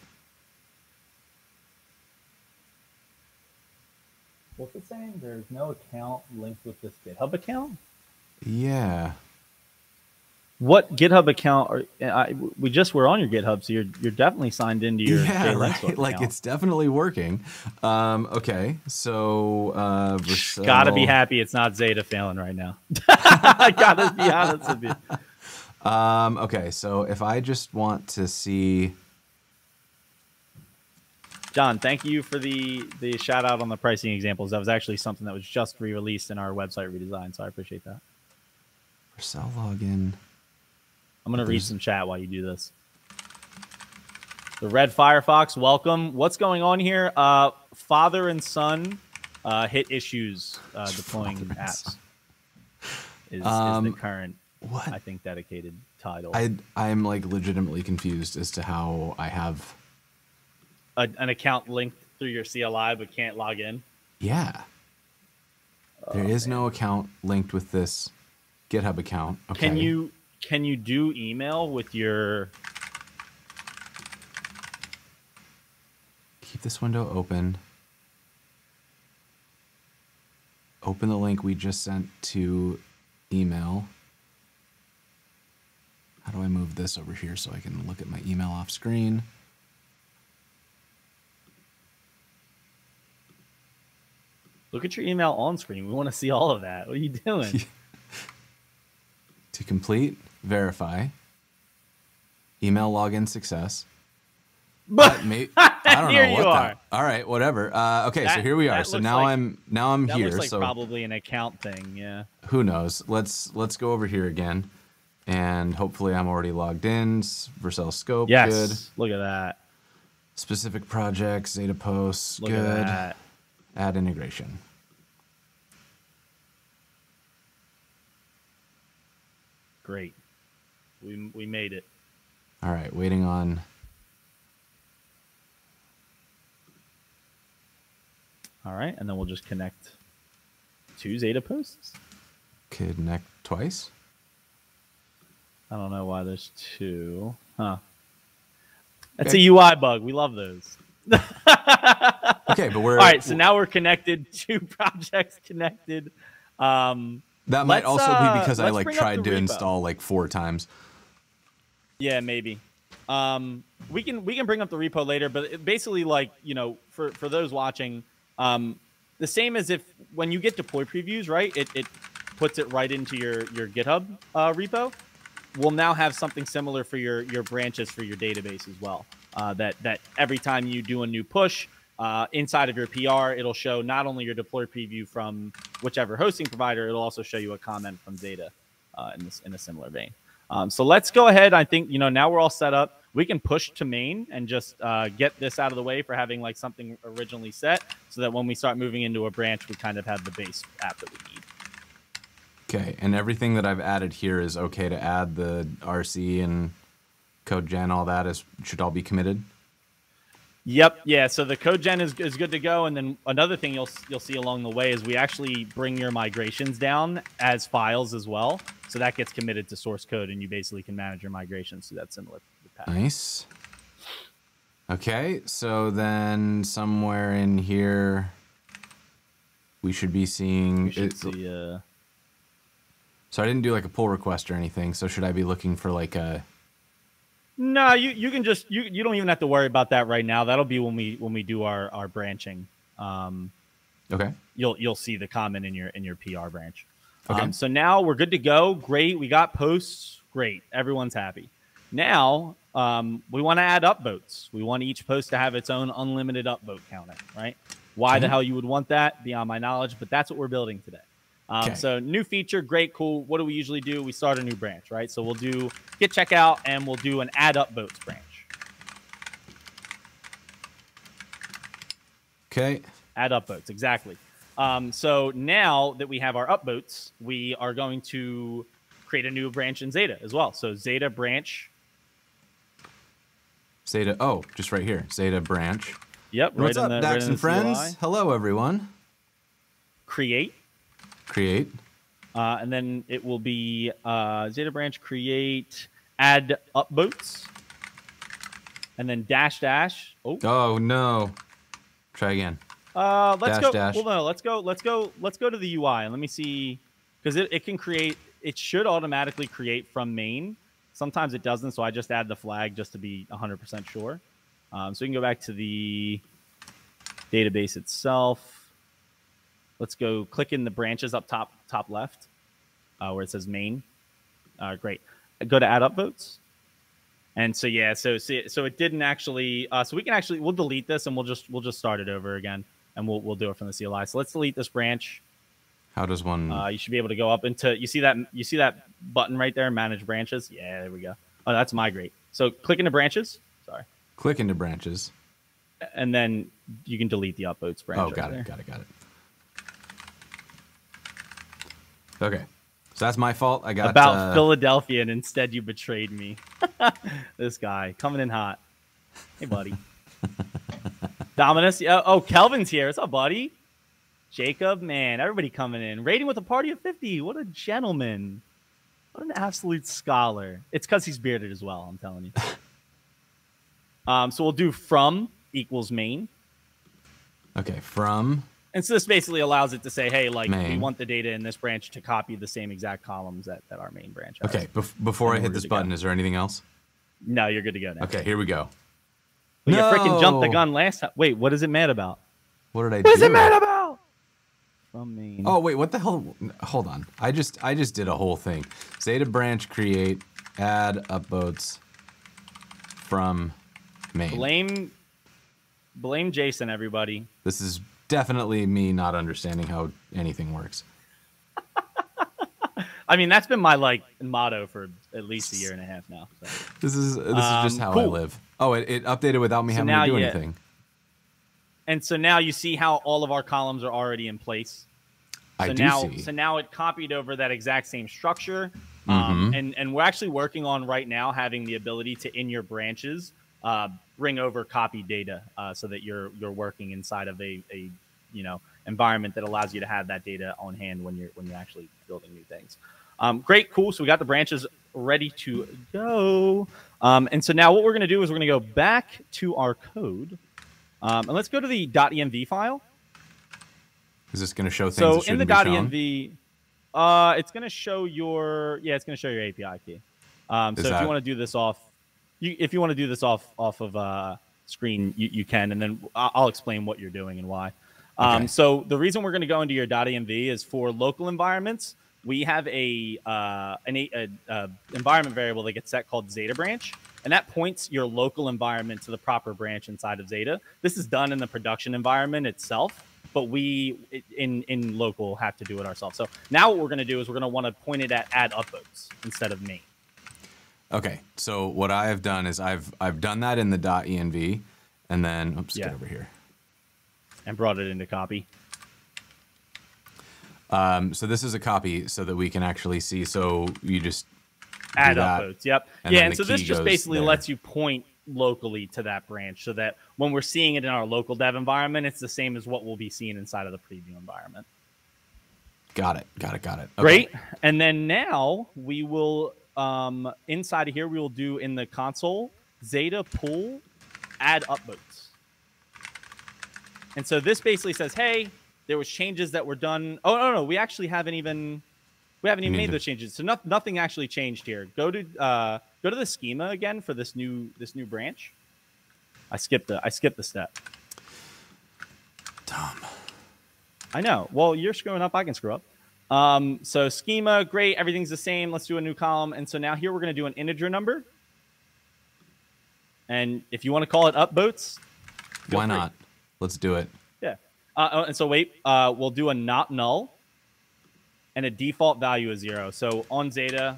What's it saying? There's no account linked with this GitHub account? Yeah. What GitHub account? We just were on your GitHub, so you're definitely signed into your right. Like it's definitely working. Okay, so Vercel... Gotta be happy it's not Xata failing right now. I gotta be honest with you. Okay, so if I just want to see... John, thank you for the shout out on the pricing examples. That was actually something that was just re-released in our website redesign, so I appreciate that. Vercel login. I'm going to read some chat while you do this. The Red Firefox, welcome. What's going on here? Father and son hit issues deploying apps is the current, I think, dedicated title. I'm like legitimately confused as to how I have... an account linked through your CLI but can't log in? Yeah. There is no account linked with this GitHub account. Okay. Can you do email with your... Keep this window open. Open the link we just sent to email. How do I move this over here so I can look at my email off screen? Look at your email on screen. We want to see all of that. What are you doing? To complete, verify. Email login success. But I don't here know what you that. are. All right, whatever. Okay, so here we are. So now I'm that here. Looks like so probably an account thing. Yeah. Who knows? Let's go over here again, and hopefully I'm already logged in. Vercel scope. Yes. Good. Look at that. Specific projects. Xata posts. Look good. At that. Add integration. Great. We made it. All right, waiting on. All right, and then we'll just connect two Xata posts. Connect twice. I don't know why there's two. Huh. That's a UI bug. We love those. Okay, but we're all right. So now we're connected. Two projects connected. That might also be because I like tried to repo. install like 4 times. Yeah, maybe. We can bring up the repo later, but it basically, like, you know, for those watching, the same as if when you get deploy previews, right? It puts it right into your GitHub repo. We'll now have something similar for your branches for your database as well. That every time you do a new push inside of your PR, it'll show not only your deploy preview from whichever hosting provider, it'll also show you a comment from Xata in a similar vein. So let's go ahead. I think, you know, now we're all set up. We can push to main and just get this out of the way for having like something originally set, so that when we start moving into a branch, we kind of have the base app that we need. Okay, and everything that I've added here is okay to add. The RC and code gen, all that should all be committed. Yep. Yeah. So the code gen is good to go. And then another thing you'll see along the way is we actually bring your migrations down as files as well. So that gets committed to source code, and you basically can manage your migrations through that similar path. Nice. Okay, so then somewhere in here we should be seeing. So I didn't do like a pull request or anything. So should I be looking for like a? No, you can just you don't even have to worry about that right now. That'll be when we do our branching. Okay. You'll see the comment in your PR branch. Okay. So now we're good to go. Great. We got posts. Great. Everyone's happy. Now we want to add upvotes. We want each post to have its own unlimited upvote counter, right? Why the hell you would want that, beyond my knowledge, but that's what we're building today. So new feature, great, cool. What do we usually do? We start a new branch, right? So we'll do git checkout and we'll do an add upvotes branch. Okay. Add upvotes, exactly. So now that we have our upvotes, we are going to create a new branch in Xata as well. So Xata branch. Xata, oh, just right here. Xata branch. Yep. What's up, Dax and friends? CLI. Hello, everyone. Create. Create. And then it will be Xata branch create add upvotes. And then dash dash. Oh no. Try again. Let's dash, go. Dash. Well, no, let's go to the UI and let me see, because it can create. It should automatically create from main. Sometimes it doesn't, so I just add the flag just to be 100% sure. So we can go back to the database itself. Let's go click in the branches up top left, where it says main. Great. Go to add upvotes. And so yeah, so it didn't actually. So we can actually we'll delete this and we'll just start it over again, and we'll do it from the CLI. So let's delete this branch. How does one? You should be able to go up into you see that button right there, manage branches. Yeah, there we go. Oh, that's migrate. So click into branches. Sorry. Click into branches. And then you can delete the upvotes branch. Oh, got it. Okay. So that's my fault. I got about Philadelphia, and instead you betrayed me. This guy coming in hot. Hey, buddy. Dominus. Oh, Kelvin's here. What's up, buddy? Jacob, man, everybody coming in. Rating with a party of 50. What a gentleman. What an absolute scholar. It's because he's bearded as well, I'm telling you. So we'll do from equals main. Okay, from. And so this basically allows it to say, hey, like, main. we want the data in this branch to copy the same exact columns that our main branch has. Okay, before I hit this button, is there anything else? No, you're good to go now. Okay, here we go. But you freaking jumped the gun last time. Wait, what is it mad about? What did I do? What is it mad about? From main. Oh, wait, what the hell? Hold on. I just did a whole thing. Xata branch create add upvotes from main. Blame Jason, everybody. This is definitely me not understanding how anything works. I mean, that's been my motto for at least a year and a half now. So. This is just how I live. Oh, it updated without me having to do anything. And so now you see how all of our columns are already in place. I do see. So now it copied over that exact same structure. And we're actually working on right now having the ability to, in your branches, bring over copy data so that you're working inside of a environment that allows you to have that data on hand when you're actually building new things. Great, cool. So we got the branches ready to go. And so now what we're going to do is we're going to go back to our code. And let's go to the .env file. Is this going to show things? So that in the .env, it's going to show your API key. So if you want to do this off, of screen, you can, and then I'll explain what you're doing and why. Okay. So the reason we're going to go into your .env is for local environments. We have an environment variable that gets set called Xata branch, and that points your local environment to the proper branch inside of Xata. This is done in the production environment itself, but we in local have to do it ourselves. So now what we're going to do is we're going to want to point it at add upvotes instead of main. Okay, so what I have done is I've done that in the .env, and then get over here, and brought it into copy. So this is a copy so that we can actually see. So you just add upvotes. Yep. And so this just basically there. lets you point locally to that branch so that when we're seeing it in our local dev environment, it's the same as what we'll be seeing inside of the preview environment. Got it. Okay. Great. And then now we will, inside of here, we will do in the console, Xata pull add upvotes. And so this basically says, hey, there was changes that were done. Oh, no, we actually haven't even, We haven't even made those changes, so nothing actually changed here. Go to the schema again for this new branch. I skipped the step. Dumb. I know. Well, you're screwing up. I can screw up. So schema, great. Everything's the same. Let's do a new column. And so now here we're going to do an integer number. And if you want to call it upvotes, why not? Let's do it. Yeah. And so wait, we'll do a not null. And a default value is 0. So on Xata,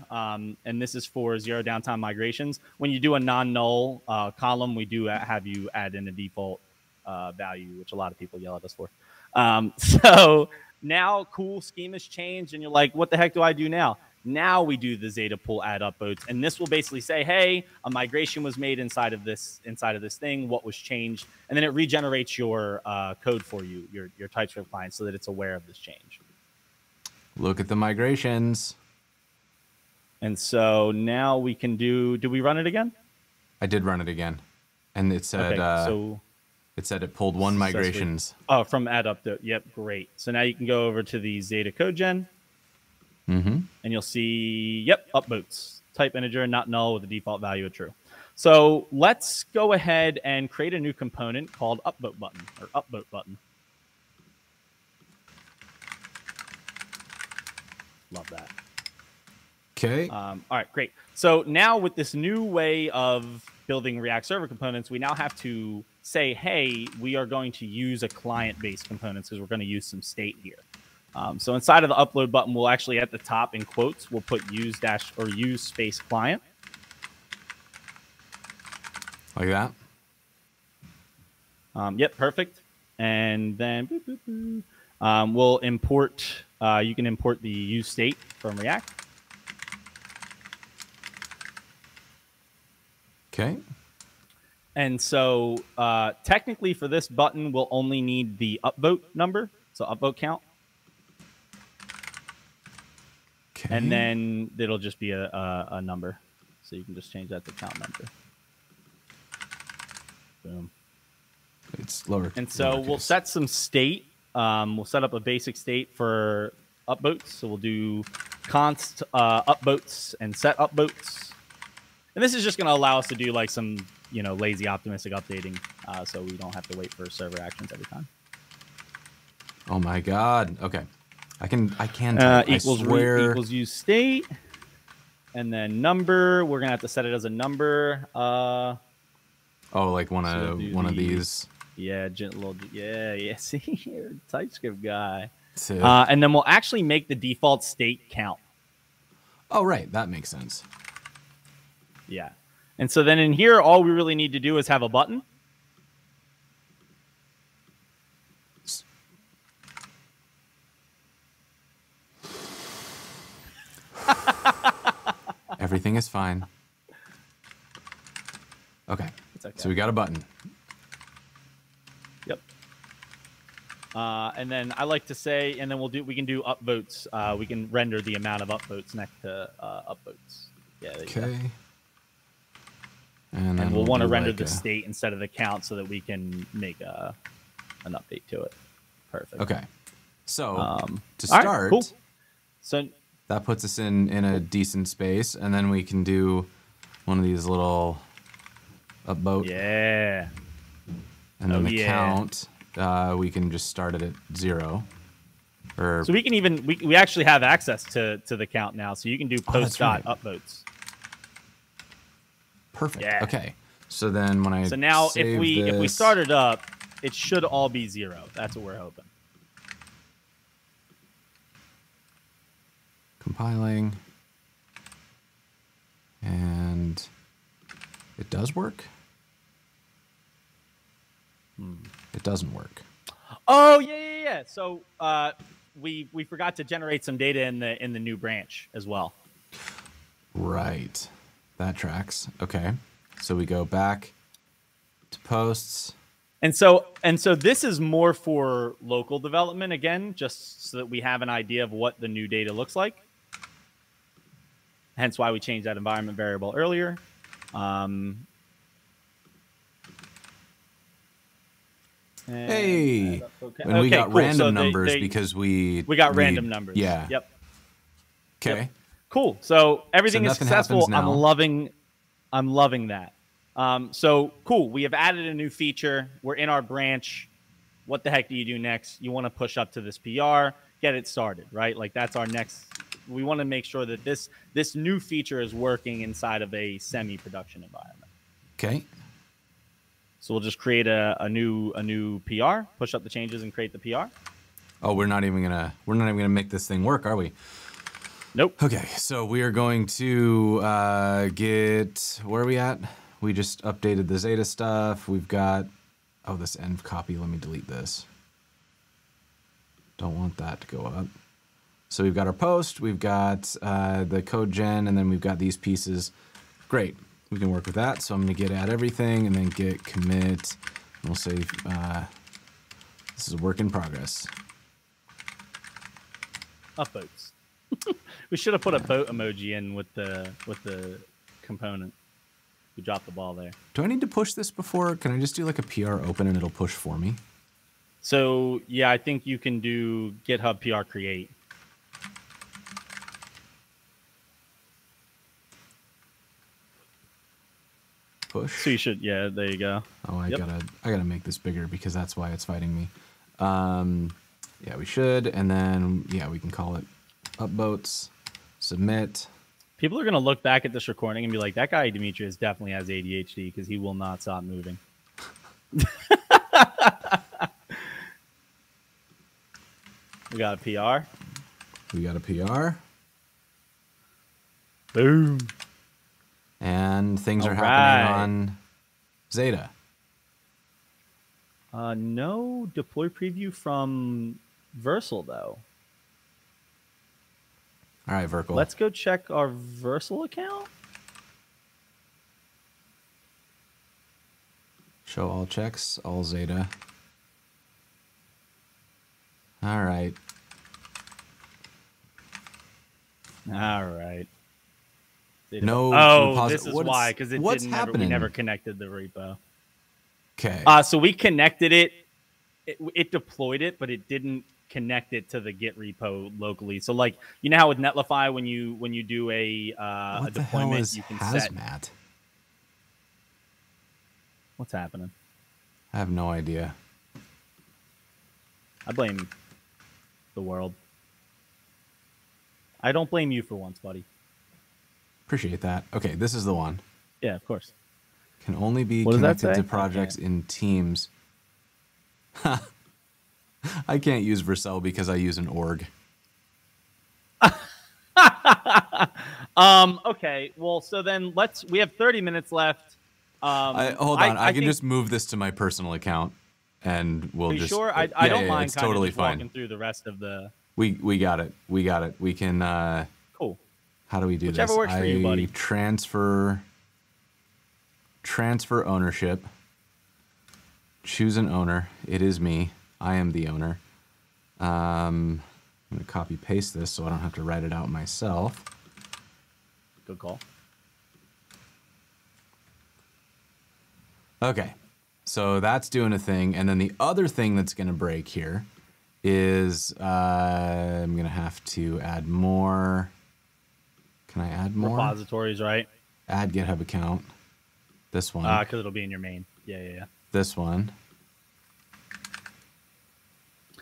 and this is for zero downtime migrations, when you do a non-null column, we do have you add in a default value, which a lot of people yell at us for. So now cool, schema's changed, and you're like, what the heck do I do now? Now we do the Xata pull add upvotes, and this will basically say, hey, a migration was made inside of this thing, what was changed, and then it regenerates your code for you, your TypeScript client, so that it's aware of this change. Look at the migrations. And so now we can do we run it again? I did run it again. And it said it pulled 1 migrations. Oh, from add upvote. Yep, great. So now you can go over to the Xata code gen. And you'll see, yep, upvotes. Type integer, not null, with the default value of true. So let's go ahead and create a new component called upvote button or upvote button. Love that. Okay. All right, great. So now with this new way of building React Server components, we now have to say, hey, we are going to use a client-based components because we're going to use some state here. So inside of the upload button, we'll actually at the top in quotes, we'll put use space client. Like that? Yep, perfect. And then we'll import, you can import the use state from React. Okay. And so technically for this button, we'll only need the upvote number, so upvote count. Okay. And then it'll just be a number. So you can just change that to count number. Boom. It's lower. And so we'll set some state. We'll set up a basic state for upvotes. So we'll do const upvotes and set upvotes. And this is just going to allow us to do like some, lazy optimistic updating, so we don't have to wait for server actions every time. Oh my God. Okay. I can equals equals use state, and then number. We're gonna have to set it as a number. Oh, like one of these. Yeah, yeah. See, you're a TypeScript guy. And then we'll actually make the default state count. Oh, right. That makes sense. Yeah. And so then in here, all we really need to do is have a button. Everything is fine. Okay. So we got a button. Yep. And then I like to say, and then we can do upvotes. We can render the amount of upvotes next to upvotes. Yeah. Okay. And we'll want to render the state instead of the count so that we can make an update to it. Perfect. Okay. So to start, right, cool. So that puts us in a decent space, and then we can do one of these little upvote. Yeah. And then the count, we can just start it at 0. Or so we can even we actually have access to the count now, so you can do post dot upvotes. Perfect. Yeah. Okay. So then when so now if we start it up, it should all be 0. That's what we're hoping. Compiling, and it does work. It doesn't work. Oh yeah. So we forgot to generate some data in the new branch as well. Right. That tracks. Okay. So we go back to posts. And so this is more for local development again, just so that we have an idea of what the new data looks like. Hence why we changed that environment variable earlier. Hey, and we got random numbers because we got random numbers. Yeah. Yep. Okay. Yep. Cool. So everything is nothing successful. happens now. I'm loving that. So cool. We have added a new feature. We're in our branch. What the heck do you do next? You want to push up to this PR, get it started, right? Like that's our next. We want to make sure that this new feature is working inside of a semi-production environment. Okay. So we'll just create a new PR, push up the changes, and create the PR. Oh, we're not even gonna make this thing work, are we? Nope. Okay, so we are going to get, where are we at? We just updated the Xata stuff. We've got, oh, this env copy. Let me delete this. Don't want that to go up. So we've got our post, we've got the code gen, and then we've got these pieces. Great, we can work with that. So I'm gonna git add everything, and then git commit. And we'll say this is a work in progress. Upvotes. We should have put a boat emoji in with the component. We dropped the ball there. Do I need to push this before? Can I just do like a PR open and it'll push for me? So yeah, I think you can do GitHub PR create. Push. So you should, yeah, there you go. Oh, I gotta make this bigger because that's why it's fighting me. Yeah, we should, and then yeah, we can call it upvotes, submit. People are gonna look back at this recording and be like, "That guy Demetrius definitely has ADHD because he will not stop moving." We got a PR. We got a PR. Boom. And things are All happening right. on Xata. No deploy preview from Vercel though. All right, Vercel. Let's go check our Vercel account. Show all checks, all Xata. All right. All right. No. Oh, this is why, because it what's didn't. happening? We never connected the repo. Okay. So we connected it. It deployed it, but it didn't connect it to the Git repo locally. So, like, you know how with Netlify, when you do a what the deployment, hell is you can hazmat? set. What's happening? I have no idea. I blame the world. I don't blame you for once, buddy. Appreciate that. Okay, this is the one. Yeah, of course. Can only be What does that connected say? to projects in Teams. I can't use Vercel because I use an org. Okay. Well, so then we have 30 minutes left. Hold on. I can just move this to my personal account, and we'll Are you just. sure? I don't mind it's kind totally of just fine. walking through the rest of the. We got it. We got it. We can. Cool. How do we do Whichever this? works for you, buddy. Transfer ownership. Choose an owner. It is me. I am the owner. I'm going to copy paste this so I don't have to write it out myself. Good call. Okay. So that's doing a thing. And then the other thing that's going to break here is I'm going to have to add more. Can I add more? Repositories, right? Add GitHub account. This one. Because it'll be in your main. Yeah. This one.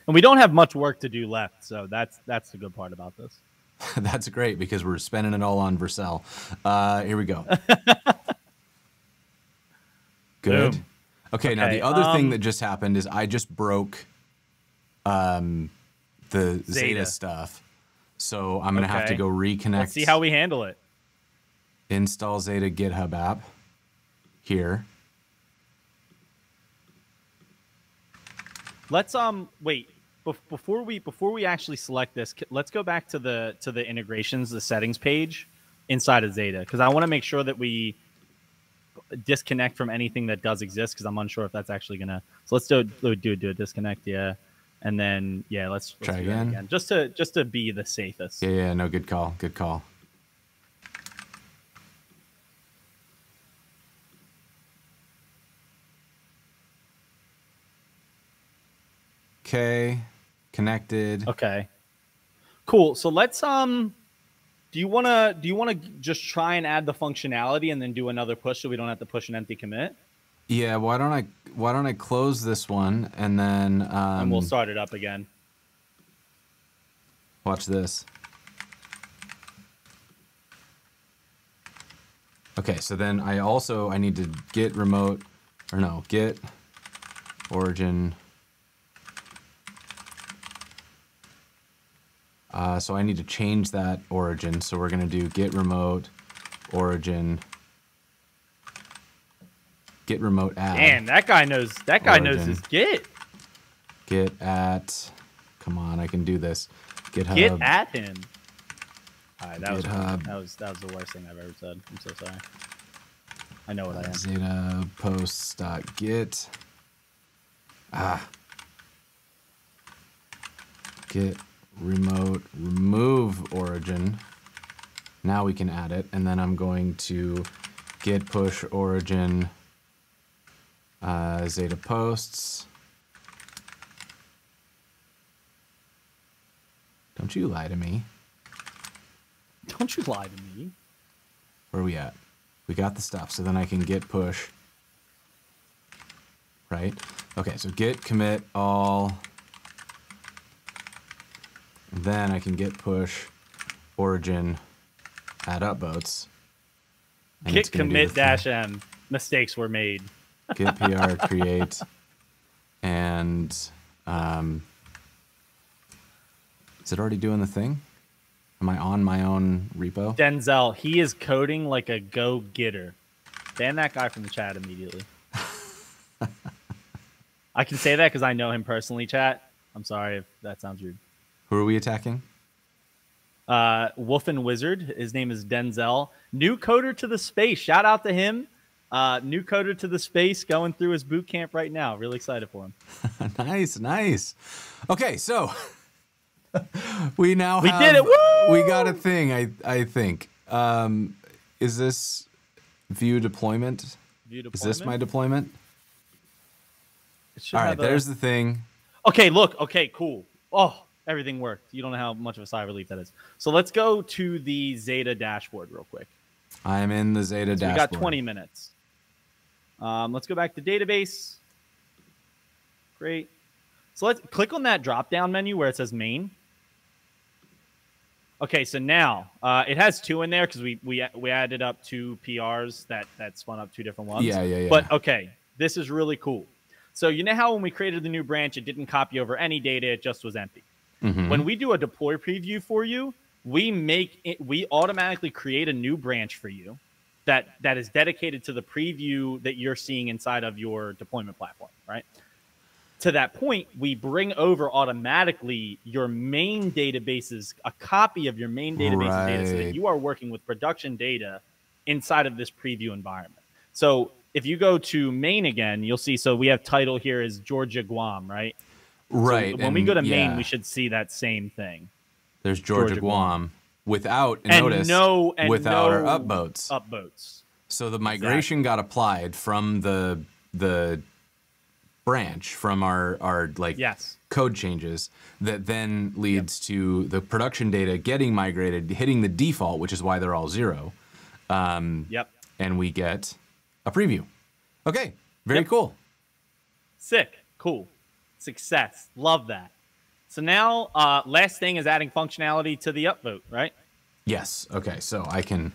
And we don't have much work to do left, so that's the good part about this. That's great because we're spending it all on Vercel. Here we go. Good. Boom. Okay, now the other thing that just happened is I just broke the Xata stuff. So I'm going to have to go reconnect. Let's see how we handle it. Install Xata GitHub app here. Let's wait. Before we actually select this, let's go back to the integrations, the settings page inside of Xata, because I want to make sure that we disconnect from anything that does exist, because I'm unsure if that's actually gonna. So let's do a disconnect, yeah, and then let's try do that again, just to be the safest. Yeah, no, good call, good call. Okay, connected. Okay, cool. So let's Do you wanna just try and add the functionality and then do another push so we don't have to push an empty commit? Yeah, why don't I close this one and then And we'll start it up again. Watch this. Okay, so then I need to git remote, or no, git origin. So I need to change that origin. So we're gonna do git remote origin. Git remote add. Damn, that guy knows. That guy knows his Git. Git at. Come on, I can do this. GitHub. Git at him. All right, that GitHub. was the worst thing I've ever said. I'm so sorry. I know what I am. Xata posts.git. Git remote remove origin. Now we can add it, and then I'm going to git push origin Xata posts. Don't you lie to me. Don't you lie to me. Where are we at? We got the stuff, so then I can git push. Right? Okay, so git commit all. Then I can git push origin add upvotes. Git commit dash m. Mistakes were made. Git PR create and is it already doing the thing? Am I on my own repo? Denzel, he is coding like a go-getter. Ban that guy from the chat immediately. I can say that because I know him personally, chat. I'm sorry if that sounds rude. Who are we attacking? Wolf and Wizard. His name is Denzel. New coder to the space. Shout out to him. New coder to the space, going through his boot camp right now. Really excited for him. Nice, nice. Okay, so we did it. Woo! We got a thing. I think. Is this view deployment? Is this my deployment? All right, there's the thing. Okay, look. Okay, cool. Oh, everything worked. You don't know how much of a sigh of relief that is. So let's go to the Xata dashboard real quick. I'm in the Xata dashboard. We got 20 minutes. Let's go back to database. Great. So let's click on that drop-down menu where it says main. Okay, so now it has 2 in there because we added up 2 PRs that spun up 2 different ones. Yeah. But okay, this is really cool. So you know how when we created the new branch, it didn't copy over any data; it just was empty. Mm-hmm. When we do a deploy preview for you, we automatically create a new branch for you that is dedicated to the preview that you're seeing inside of your deployment platform, right? To that point, we bring over automatically your main databases, a copy of your main database data, so that you are working with production data inside of this preview environment. So if you go to main again, you'll see, so we have title here is Georgia, Guam, right? Right. So when we go to main, we should see that same thing. There's Georgia, Guam. Without, without our upvotes. Upvotes. So the migration got applied from the branch from our code changes that then leads to the production data getting migrated, hitting the default, which is why they're all 0. And we get a preview. Okay, very cool. Sick, cool, success, love that. So now, last thing is adding functionality to the upvote, right? Yes. Okay, so I can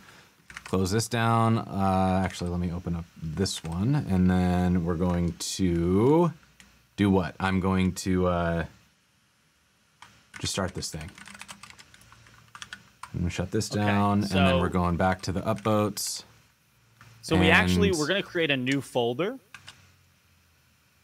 close this down. Actually, let me open up this one, and then we're going to do what? I'm going to just start this thing. I'm going to shut this down, and then we're going back to the upvotes. So we're going to create a new folder,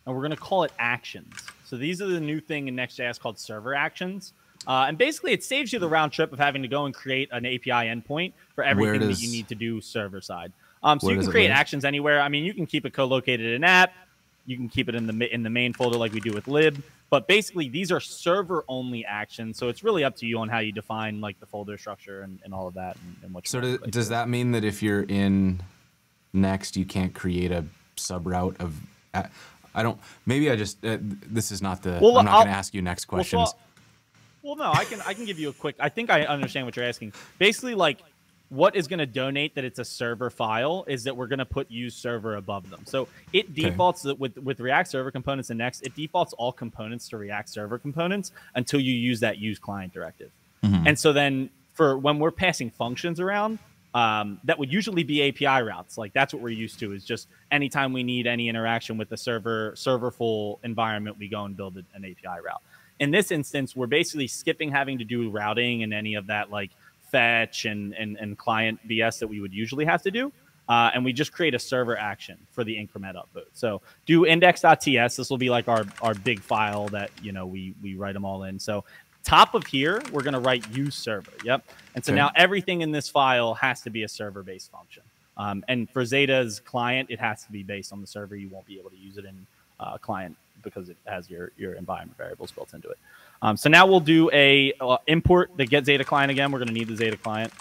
and we're going to call it actions. So these are the new thing in Next.js called server actions. And basically, it saves you the round trip of having to go and create an API endpoint for everything that you need to do server side. So you can create actions anywhere. I mean, you can keep it co-located in app. You can keep it in the main folder like we do with lib. But basically, these are server-only actions. So it's really up to you on how you define like the folder structure and all of that. And what. So does that mean that if you're in Next, you can't create a subroute of? I don't. Maybe I just. This is not the. I'm not going to ask you next questions. Well, no, I can give you a quick. I think I understand what you're asking. Basically, like what is going to donate that it's a server file is that we're going to put use server above them. So it defaults with React Server components and Next, it defaults all components to React Server components until you use that use client directive. And so then for when we're passing functions around, that would usually be API routes. Like that's what we're used to, is just anytime we need any interaction with the serverful environment, we go and build an API route. In this instance, we're basically skipping having to do routing and any of that like fetch and client BS that we would usually have to do. And we just create a server action for the increment upvote. So do index.ts. This will be like our big file that, you know, we write them all in. So top of here, we're going to write use server. Yep. And so now everything in this file has to be a server-based function. And for Xata's client, it has to be based on the server. You won't be able to use it in client because it has your environment variables built into it. So now we'll do a import the get Xata client again. We're going to need the Xata client.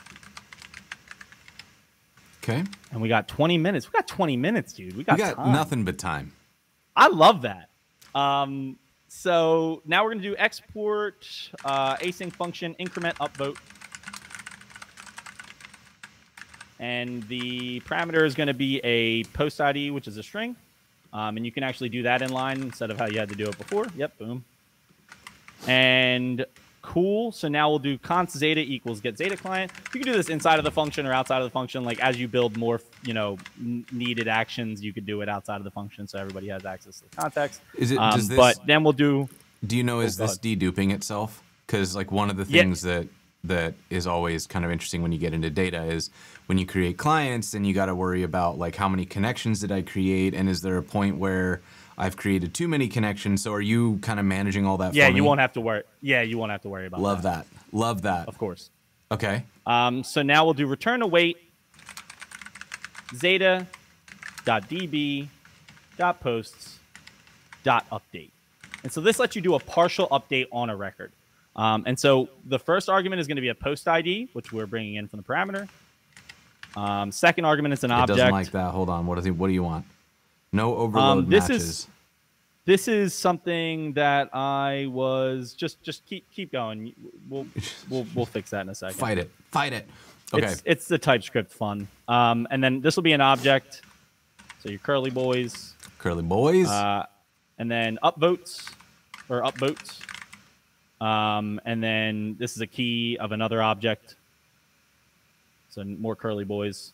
Okay. And we got 20 minutes. We got 20 minutes, dude. We got time. Nothing but time. I love that. So now we're going to do export async function increment upvote. And the parameter is going to be a post ID, which is a string. And you can actually do that in line instead of how you had to do it before. Yep, boom. And cool. So now we'll do const Xata equals get Xata client. You can do this inside of the function or outside of the function. Like as you build more, you know, needed actions, you could do it outside of the function so everybody has access to the context. Is it? Does this, but then we'll do. Do you know? Is this deduping itself? Because like one of the things that is always kind of interesting when you get into data is when you create clients, then you got to worry about like how many connections did I create, and is there a point where I've created too many connections? So are you kind of managing all that? Yeah, for me? you won't have to worry. Yeah, you won't have to worry about. Love that. Love that. Of course. Okay. So now we'll do return await Xata.db.posts.update. And so this lets you do a partial update on a record. And so the first argument is going to be a post ID, which we're bringing in from the parameter. Second argument is an object. It doesn't like that. Hold on. What do you want? No overload matches. This is something that I was just keep going. We'll fix that in a second. Fight it. Okay. It's the TypeScript fun. And then this will be an object. So your curly boys. Curly boys. And then upvotes or upvotes. And then this is a key of another object. So more curly boys.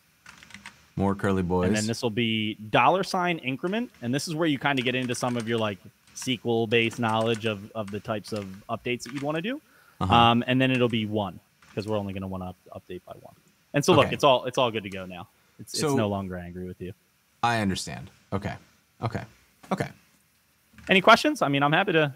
More curly boys. And then this will be $ increment. And this is where you kind of get into some of your like SQL-based knowledge of the types of updates that you'd want to do. And then it'll be 1 because we're only going to want to update by 1. And so look, it's all good to go now. It's no longer angry with you. I understand. Okay. Any questions? I mean, I'm happy to.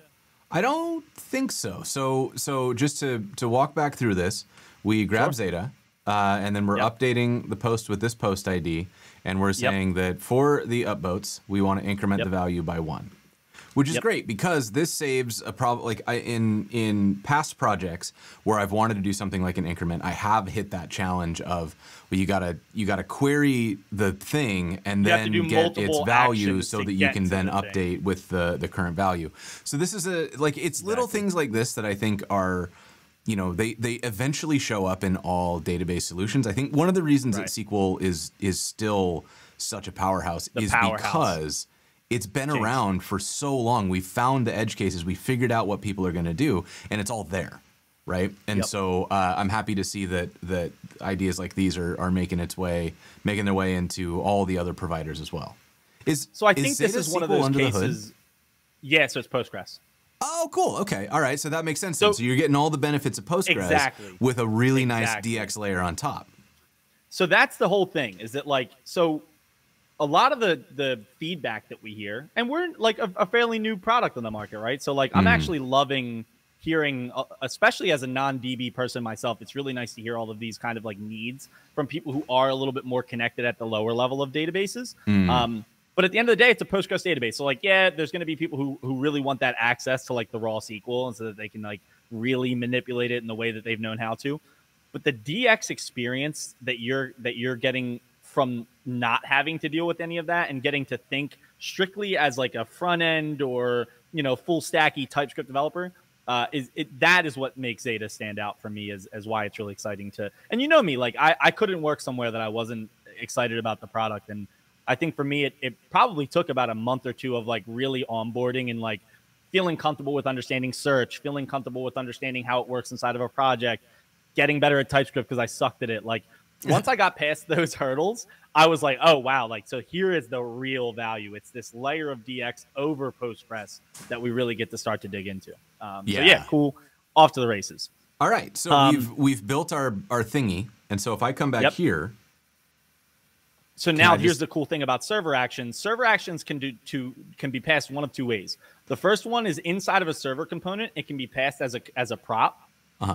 I don't think so. So just to walk back through this, we grab Xata. And then we're updating the post with this post ID, and we're saying that for the upvotes, we want to increment the value by 1, which is great because this saves a problem. Like in past projects where I've wanted to do something like an increment, I have hit that challenge of well, you gotta query the thing and then get its value so that you can then update with the current value. So this is it's little things like this that I think are. You know, they eventually show up in all database solutions. I think one of the reasons that SQL is still such a powerhouse because it's been around for so long. We found the edge cases. We figured out what people are going to do, and it's all there, right? And so I'm happy to see that ideas like these are making their way into all the other providers as well. So I think this is one of those cases. Yeah, so it's Postgres. Oh, cool. Okay. All right. So that makes sense. So you're getting all the benefits of Postgres with a really nice DX layer on top. So that's the whole thing is that so a lot of the feedback that we hear, and we're like a fairly new product on the market, right? So I'm actually loving hearing, especially as a non-DB person myself, it's really nice to hear all of these kind of like needs from people who are a little bit more connected at the lower level of databases. But at the end of the day, it's a Postgres database. So there's going to be people who really want that access to like the raw SQL and so that they can like really manipulate it in the way that they've known how to. But the DX experience that you're getting from not having to deal with any of that and getting to think strictly as like a front end or, full stacky TypeScript developer, that is what makes Xata stand out for me as why it's really exciting to. And you know me, like I couldn't work somewhere that I wasn't excited about the product. And I think for me, it probably took about a month or two of like really onboarding and like feeling comfortable with understanding search, feeling comfortable with understanding how it works inside of a project, getting better at TypeScript because I sucked at it. Like once I got past those hurdles, I was like, oh, wow. Like, so here is the real value. It's this layer of DX over Postgres that we really get to start to dig into. So yeah, cool. Off to the races. All right. So we've built our thingy. And so if I come back here. So now here's the cool thing about server actions. Server actions can be passed one of two ways. The first one is inside of a server component. It can be passed as a prop,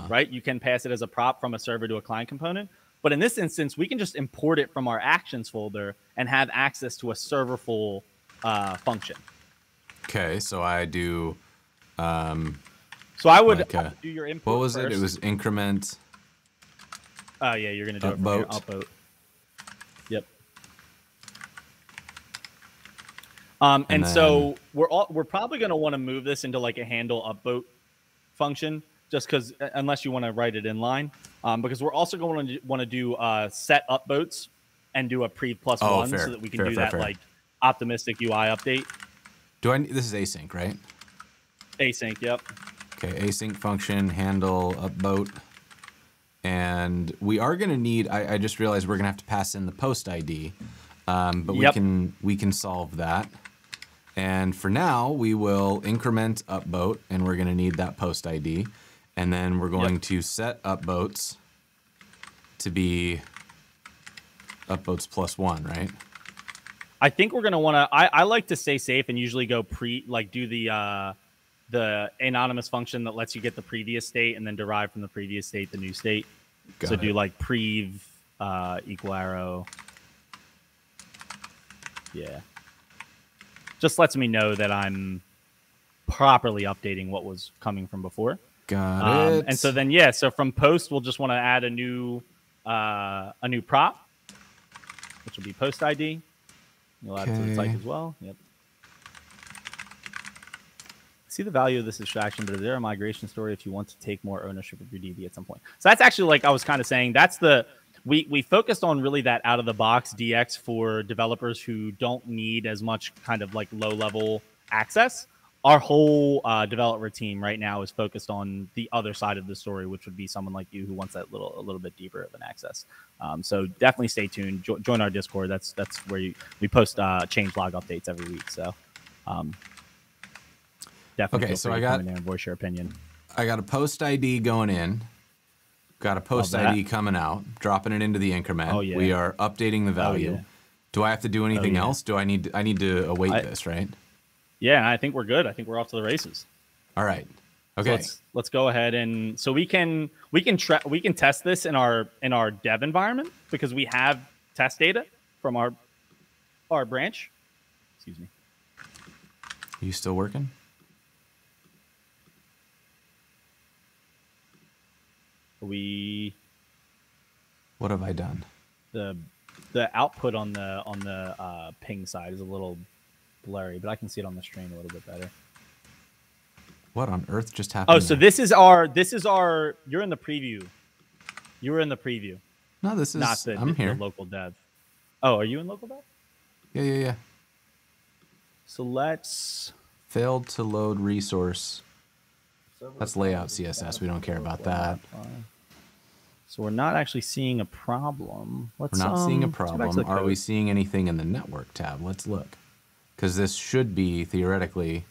right? You can pass it as a prop from a server to a client component. But in this instance, we can just import it from our actions folder and have access to a serverful function. Okay, so I do. So I would do your import. What was first. it? It was increment. Oh yeah, you're gonna do it from your upvote. Yep. And so we're probably gonna want to move this into like a handle upvote function, just because unless you want to write it in line, because we're also going to want to do set upvotes and do a pre plus one so that we can do that like optimistic UI update. This is async, right? Async, yep. Okay, async function handle upvote, and we are going to need. I just realized we're going to have to pass in the post ID, but we can solve that. And for now, we will increment upvote, and we're going to need that post ID. And then we're going to set upvotes to be upvotes +1, right? I think we're going to want to, I like to stay safe and usually go do the anonymous function that lets you get the previous state and then derive from the previous state the new state. Do like prev equal arrow. Yeah. Just lets me know that I'm properly updating what was coming from before. Got it. And so then, so from post, we'll just want to add a new prop, which will be post ID. You'll add it to the type as well. Yep. See the value of this abstraction, but is there a migration story if you want to take more ownership of your DB at some point? So that's actually, like I was kind of saying, that's we focused on really that out of the box DX for developers who don't need as much kind of like low level access. Our whole developer team right now is focused on the other side of the story, which would be someone like you who wants that a little bit deeper of an access. So definitely stay tuned. Join our Discord. That's where we post changelog updates every week. So definitely feel free to come in there and voice your opinion. I got a post ID going in. Got a post ID coming out. Dropping it into the increment. Oh, yeah. We are updating the value. Oh, yeah. Do I have to do anything else? Do I need to await this, right? Yeah, I think we're good. I think we're off to the races. All right. Okay. So let's go ahead and so we can test this in our dev environment because we have test data from our branch. Excuse me. Are you still working? What have I done? The output on the ping side is a little blurry, but I can see it on the stream a little bit better. What on earth just happened? Oh, so this is our you're in the preview. You were in the preview. No, this is not I'm here. The local dev. Oh, are you in local dev? Yeah. So let's failed to load resource. That's layout CSS. We don't care about that. So we're not actually seeing a problem. We're not seeing a problem. Are we seeing anything in the network tab? Let's look. Because this should be theoretically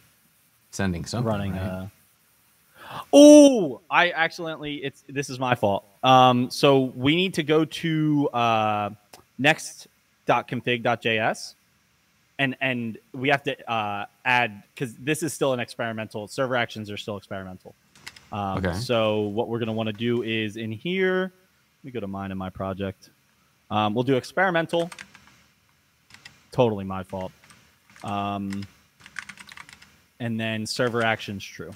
sending something. Running right? Oh, I accidentally. This is my fault. So we need to go to next.config.js, and we have to add because this is still an experimental. Server actions are still experimental. Okay. So what we're going to want to do is in here. Let me go to mine in my project. We'll do experimental. Totally my fault. And then server actions true.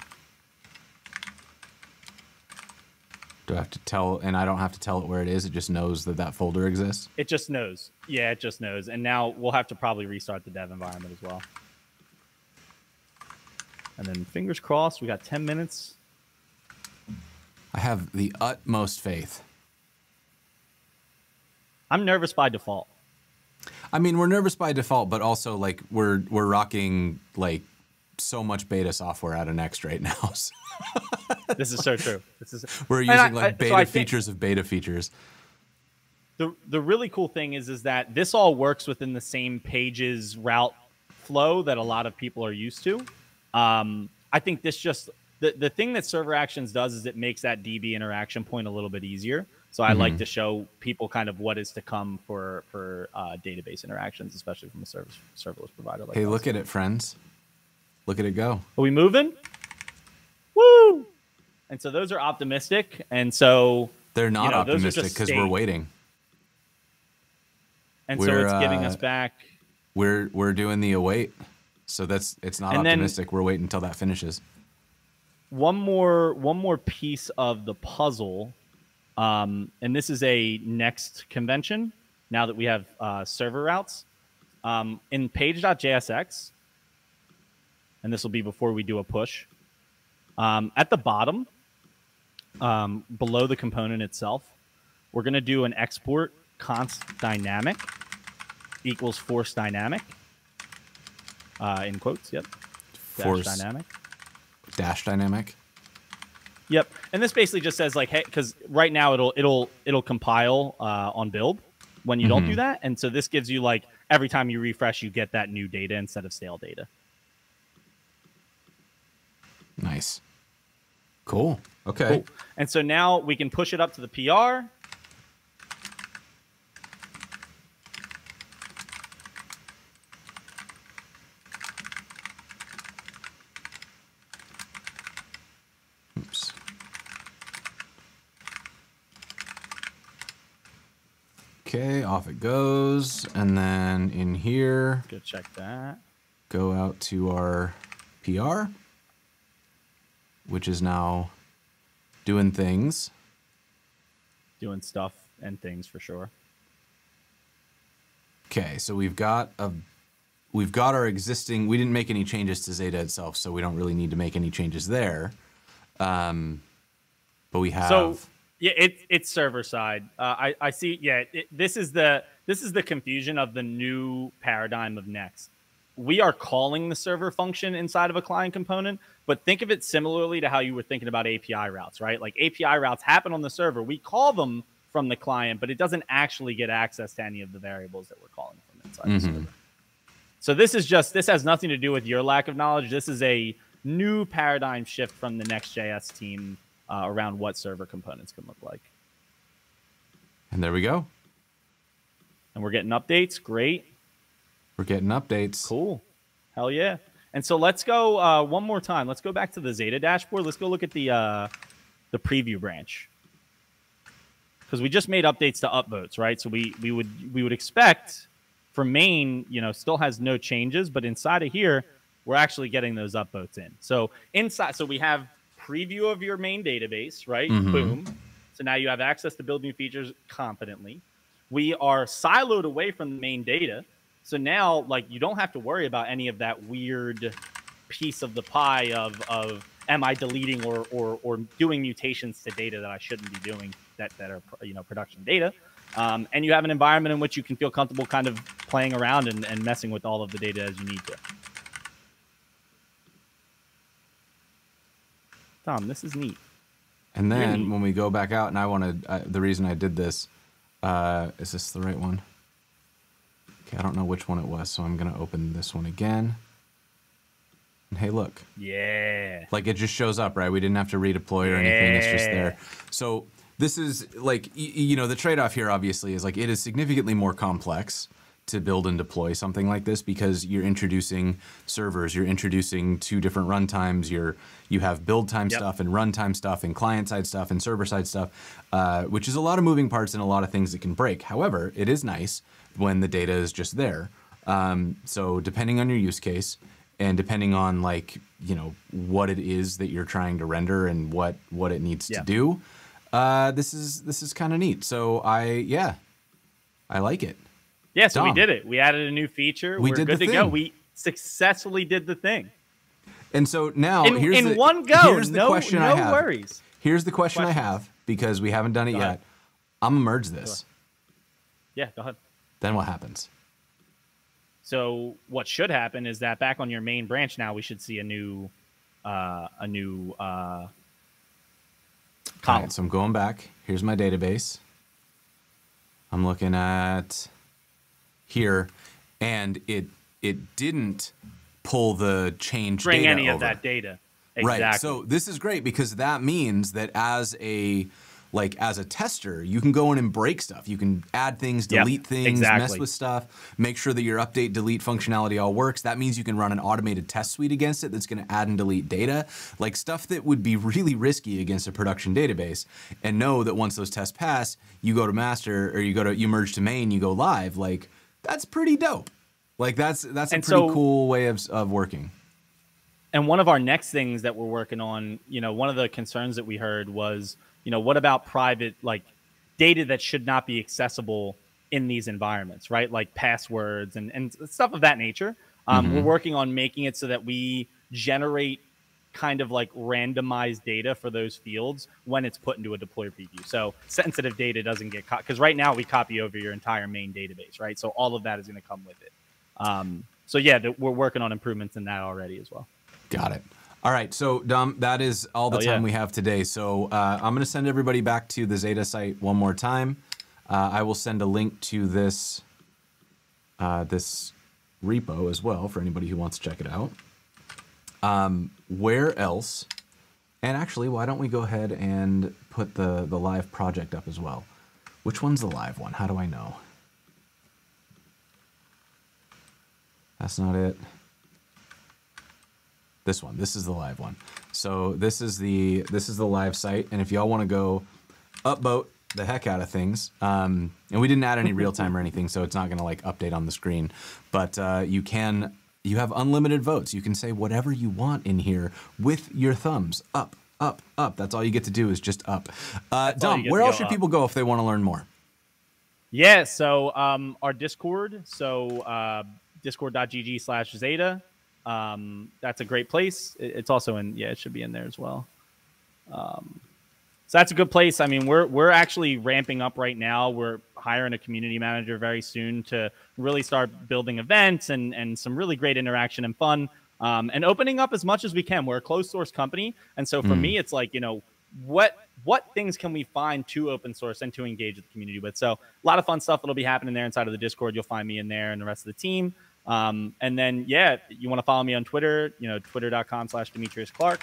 Do I have to tell, and I don't have to tell it where it is? It just knows that folder exists? It just knows. Yeah, it just knows. And now we'll have to probably restart the dev environment as well. And then fingers crossed, we got 10 minutes I have the utmost faith. I'm nervous by default. I mean, we're nervous by default, but also like we're rocking like so much beta software out of Next right now. So This is so true. we're using like beta features of beta features. The really cool thing is that this all works within the same pages route flow that a lot of people are used to. I think this just the thing that server actions does is it makes that DB interaction point a little bit easier. So I like to show people kind of what is to come for database interactions, especially from a serverless provider like Hey, us. look at it, friends. Look at it go. Are we moving? Woo! And so those are optimistic. And so they're not optimistic because we're waiting. And so it's giving us back. We're doing the await. So it's not optimistic. We're waiting until that finishes. One more piece of the puzzle. And this is a Next convention. Now that we have server routes in page.jsx, and this will be before we do a push. At the bottom, below the component itself, we're going to do an export const dynamic equals force dynamic. In quotes, yep. Force dynamic. Dash dynamic. Yep, and this basically just says like, hey, because right now it'll compile on build when you don't do that, and so this gives you like every time you refresh, you get that new data instead of stale data. Nice. Cool. Okay. Cool. And so now we can push it up to the PR. Oops. Okay, off it goes. And then in here, Go check that. Go out to our PR, which is now doing things. Doing stuff and things for sure. Okay, so we've got our existing. We didn't make any changes to Xata itself, so we don't really need to make any changes there. But we have. So yeah, it's server side. I see. Yeah, this is the confusion of the new paradigm of Next. We are calling the server function inside of a client component, but think of it similarly to how you were thinking about API routes, right? Like API routes happen on the server. We call them from the client, but it doesn't actually get access to any of the variables that we're calling from inside the server. So this has nothing to do with your lack of knowledge. This is a new paradigm shift from the Next.js team around what server components can look like. And there we go. And we're getting updates. Great. We're getting updates. Cool. Hell yeah. And so let's go one more time. Let's go back to the Xata dashboard. Let's go look at the preview branch. Because we just made updates to upvotes, right? So we would expect for main, still has no changes, but inside of here, we're actually getting those upvotes in. So inside, so we have preview of your main database, right? Boom. So now you have access to build new features confidently. We are siloed away from the main data. So now, like, you don't have to worry about any of that weird piece of the pie of am I deleting or doing mutations to data that I shouldn't be doing that are production data. And you have an environment in which you can feel comfortable kind of playing around and messing with all of the data as you need to. Tom, this is neat. And then when we go back out, and the reason I did this, is this the right one? Okay, I don't know which one it was, so I'm going to open this one again. And hey, look. Yeah. Like, it just shows up, right? We didn't have to redeploy or anything. It's just there. So this is, like, the trade-off here, obviously, is, like, it is significantly more complex to build and deploy something like this because you're introducing servers, you're introducing two different runtimes, you have build time stuff and runtime stuff and client-side stuff and server-side stuff, which is a lot of moving parts and a lot of things that can break. However, it is nice when the data is just there. So depending on your use case and depending on what it is that you're trying to render and what it needs to do, this is kind of neat. So I like it. Yeah, so we did it. We added a new feature. We're good to go. We successfully did the thing. And so now in one go. Here's the no question no I have. worries. Here's the question I have, because we haven't done it yet. I'm gonna merge this. Yeah, go ahead. Then what happens? So what should happen is that back on your main branch now, we should see a new column. Right, so I'm going back. Here's my database. I'm looking at here, and it didn't pull the change Bring data any over. of that data. Exactly. Right. So this is great, because that means that as a tester, you can go in and break stuff. You can add things, delete things, mess with stuff, make sure that your update, delete functionality all works. That means you can run an automated test suite against it that's going to add and delete data, like stuff that would be really risky against a production database, and know that once those tests pass, you go to master, or you merge to main, you go live. Like, that's pretty dope. Like, that's a pretty cool way of working. And one of our next things that we're working on, one of the concerns that we heard was, what about private, like, data that should not be accessible in these environments, right? Like passwords and stuff of that nature. We're working on making it so that we generate kind of like randomized data for those fields when it's put into a deploy preview. So sensitive data doesn't get caught, because right now we copy over your entire main database, right? So all of that is going to come with it. So yeah, we're working on improvements in that already as well. Got it. All right, so Dom, that is all the time we have today. So I'm going to send everybody back to the Xata site one more time. I will send a link to this this repo as well for anybody who wants to check it out. Where else? And actually, why don't we go ahead and put the live project up as well? Which one's the live one? How do I know? That's not it. This one. This is the live one. So this is the live site, and if y'all want to go upvote the heck out of things, and we didn't add any real time or anything, so it's not going to like update on the screen, but you have unlimited votes. You can say whatever you want in here with your thumbs up, up, up. That's all you get to do is just up. Dom, where else should people go if they want to learn more? Yeah, so our Discord, so discord.gg/Xata. That's a great place. It's also it should be in there as well. So that's a good place. I mean, we're actually ramping up right now. We're hiring a community manager very soon to really start building events and some really great interaction and fun, and opening up as much as we can. We're a closed source company, and so for me, it's like, what things can we find to open source and to engage with the community with? So a lot of fun stuff that'll be happening there inside of the Discord. You'll find me in there and the rest of the team. And then, you want to follow me on Twitter, twitter.com/Demetrius Clark.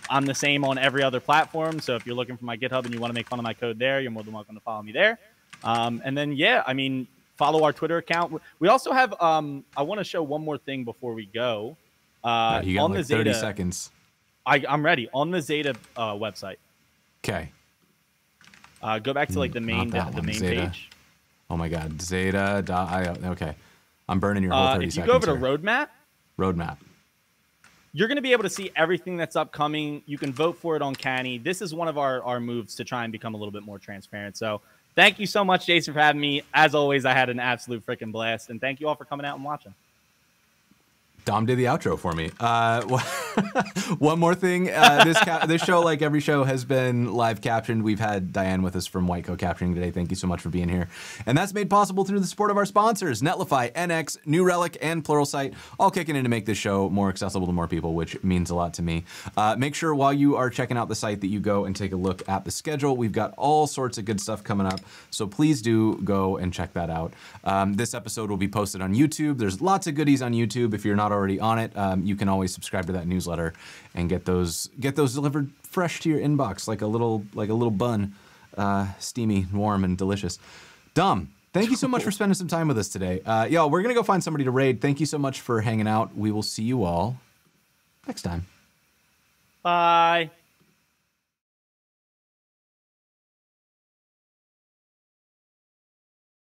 I'm the same on every other platform. So if you're looking for my GitHub and you want to make fun of my code there, you're more than welcome to follow me there. And then, follow our Twitter account. We also have, I want to show one more thing before we go. You got like 30 seconds. I'm ready. On the Xata website. Okay. Go back to like the main page. Oh my God, Xata.io. Okay. I'm burning your whole 30 seconds. If you go over to Roadmap, you're going to be able to see everything that's upcoming. You can vote for it on Canny. This is one of our moves to try and become a little bit more transparent. So thank you so much, Jason, for having me. As always, I had an absolute freaking blast. And thank you all for coming out and watching. Dom did the outro for me. One more thing. This show, like every show, has been live captioned. We've had Diane with us from Whitecoat Captioning today. Thank you so much for being here. And that's made possible through the support of our sponsors, Netlify, NX, New Relic, and Pluralsight, all kicking in to make this show more accessible to more people, which means a lot to me. Make sure while you are checking out the site that you go and take a look at the schedule. We've got all sorts of good stuff coming up, so please do go and check that out. This episode will be posted on YouTube. There's lots of goodies on YouTube. If you're not already on it, you can always subscribe to that newsletter and get those delivered fresh to your inbox like a little bun, steamy, warm, and delicious. Dom, thank you so much for spending some time with us today. Y'all, we're gonna go find somebody to raid. Thank you so much for hanging out. We will see you all next time. Bye.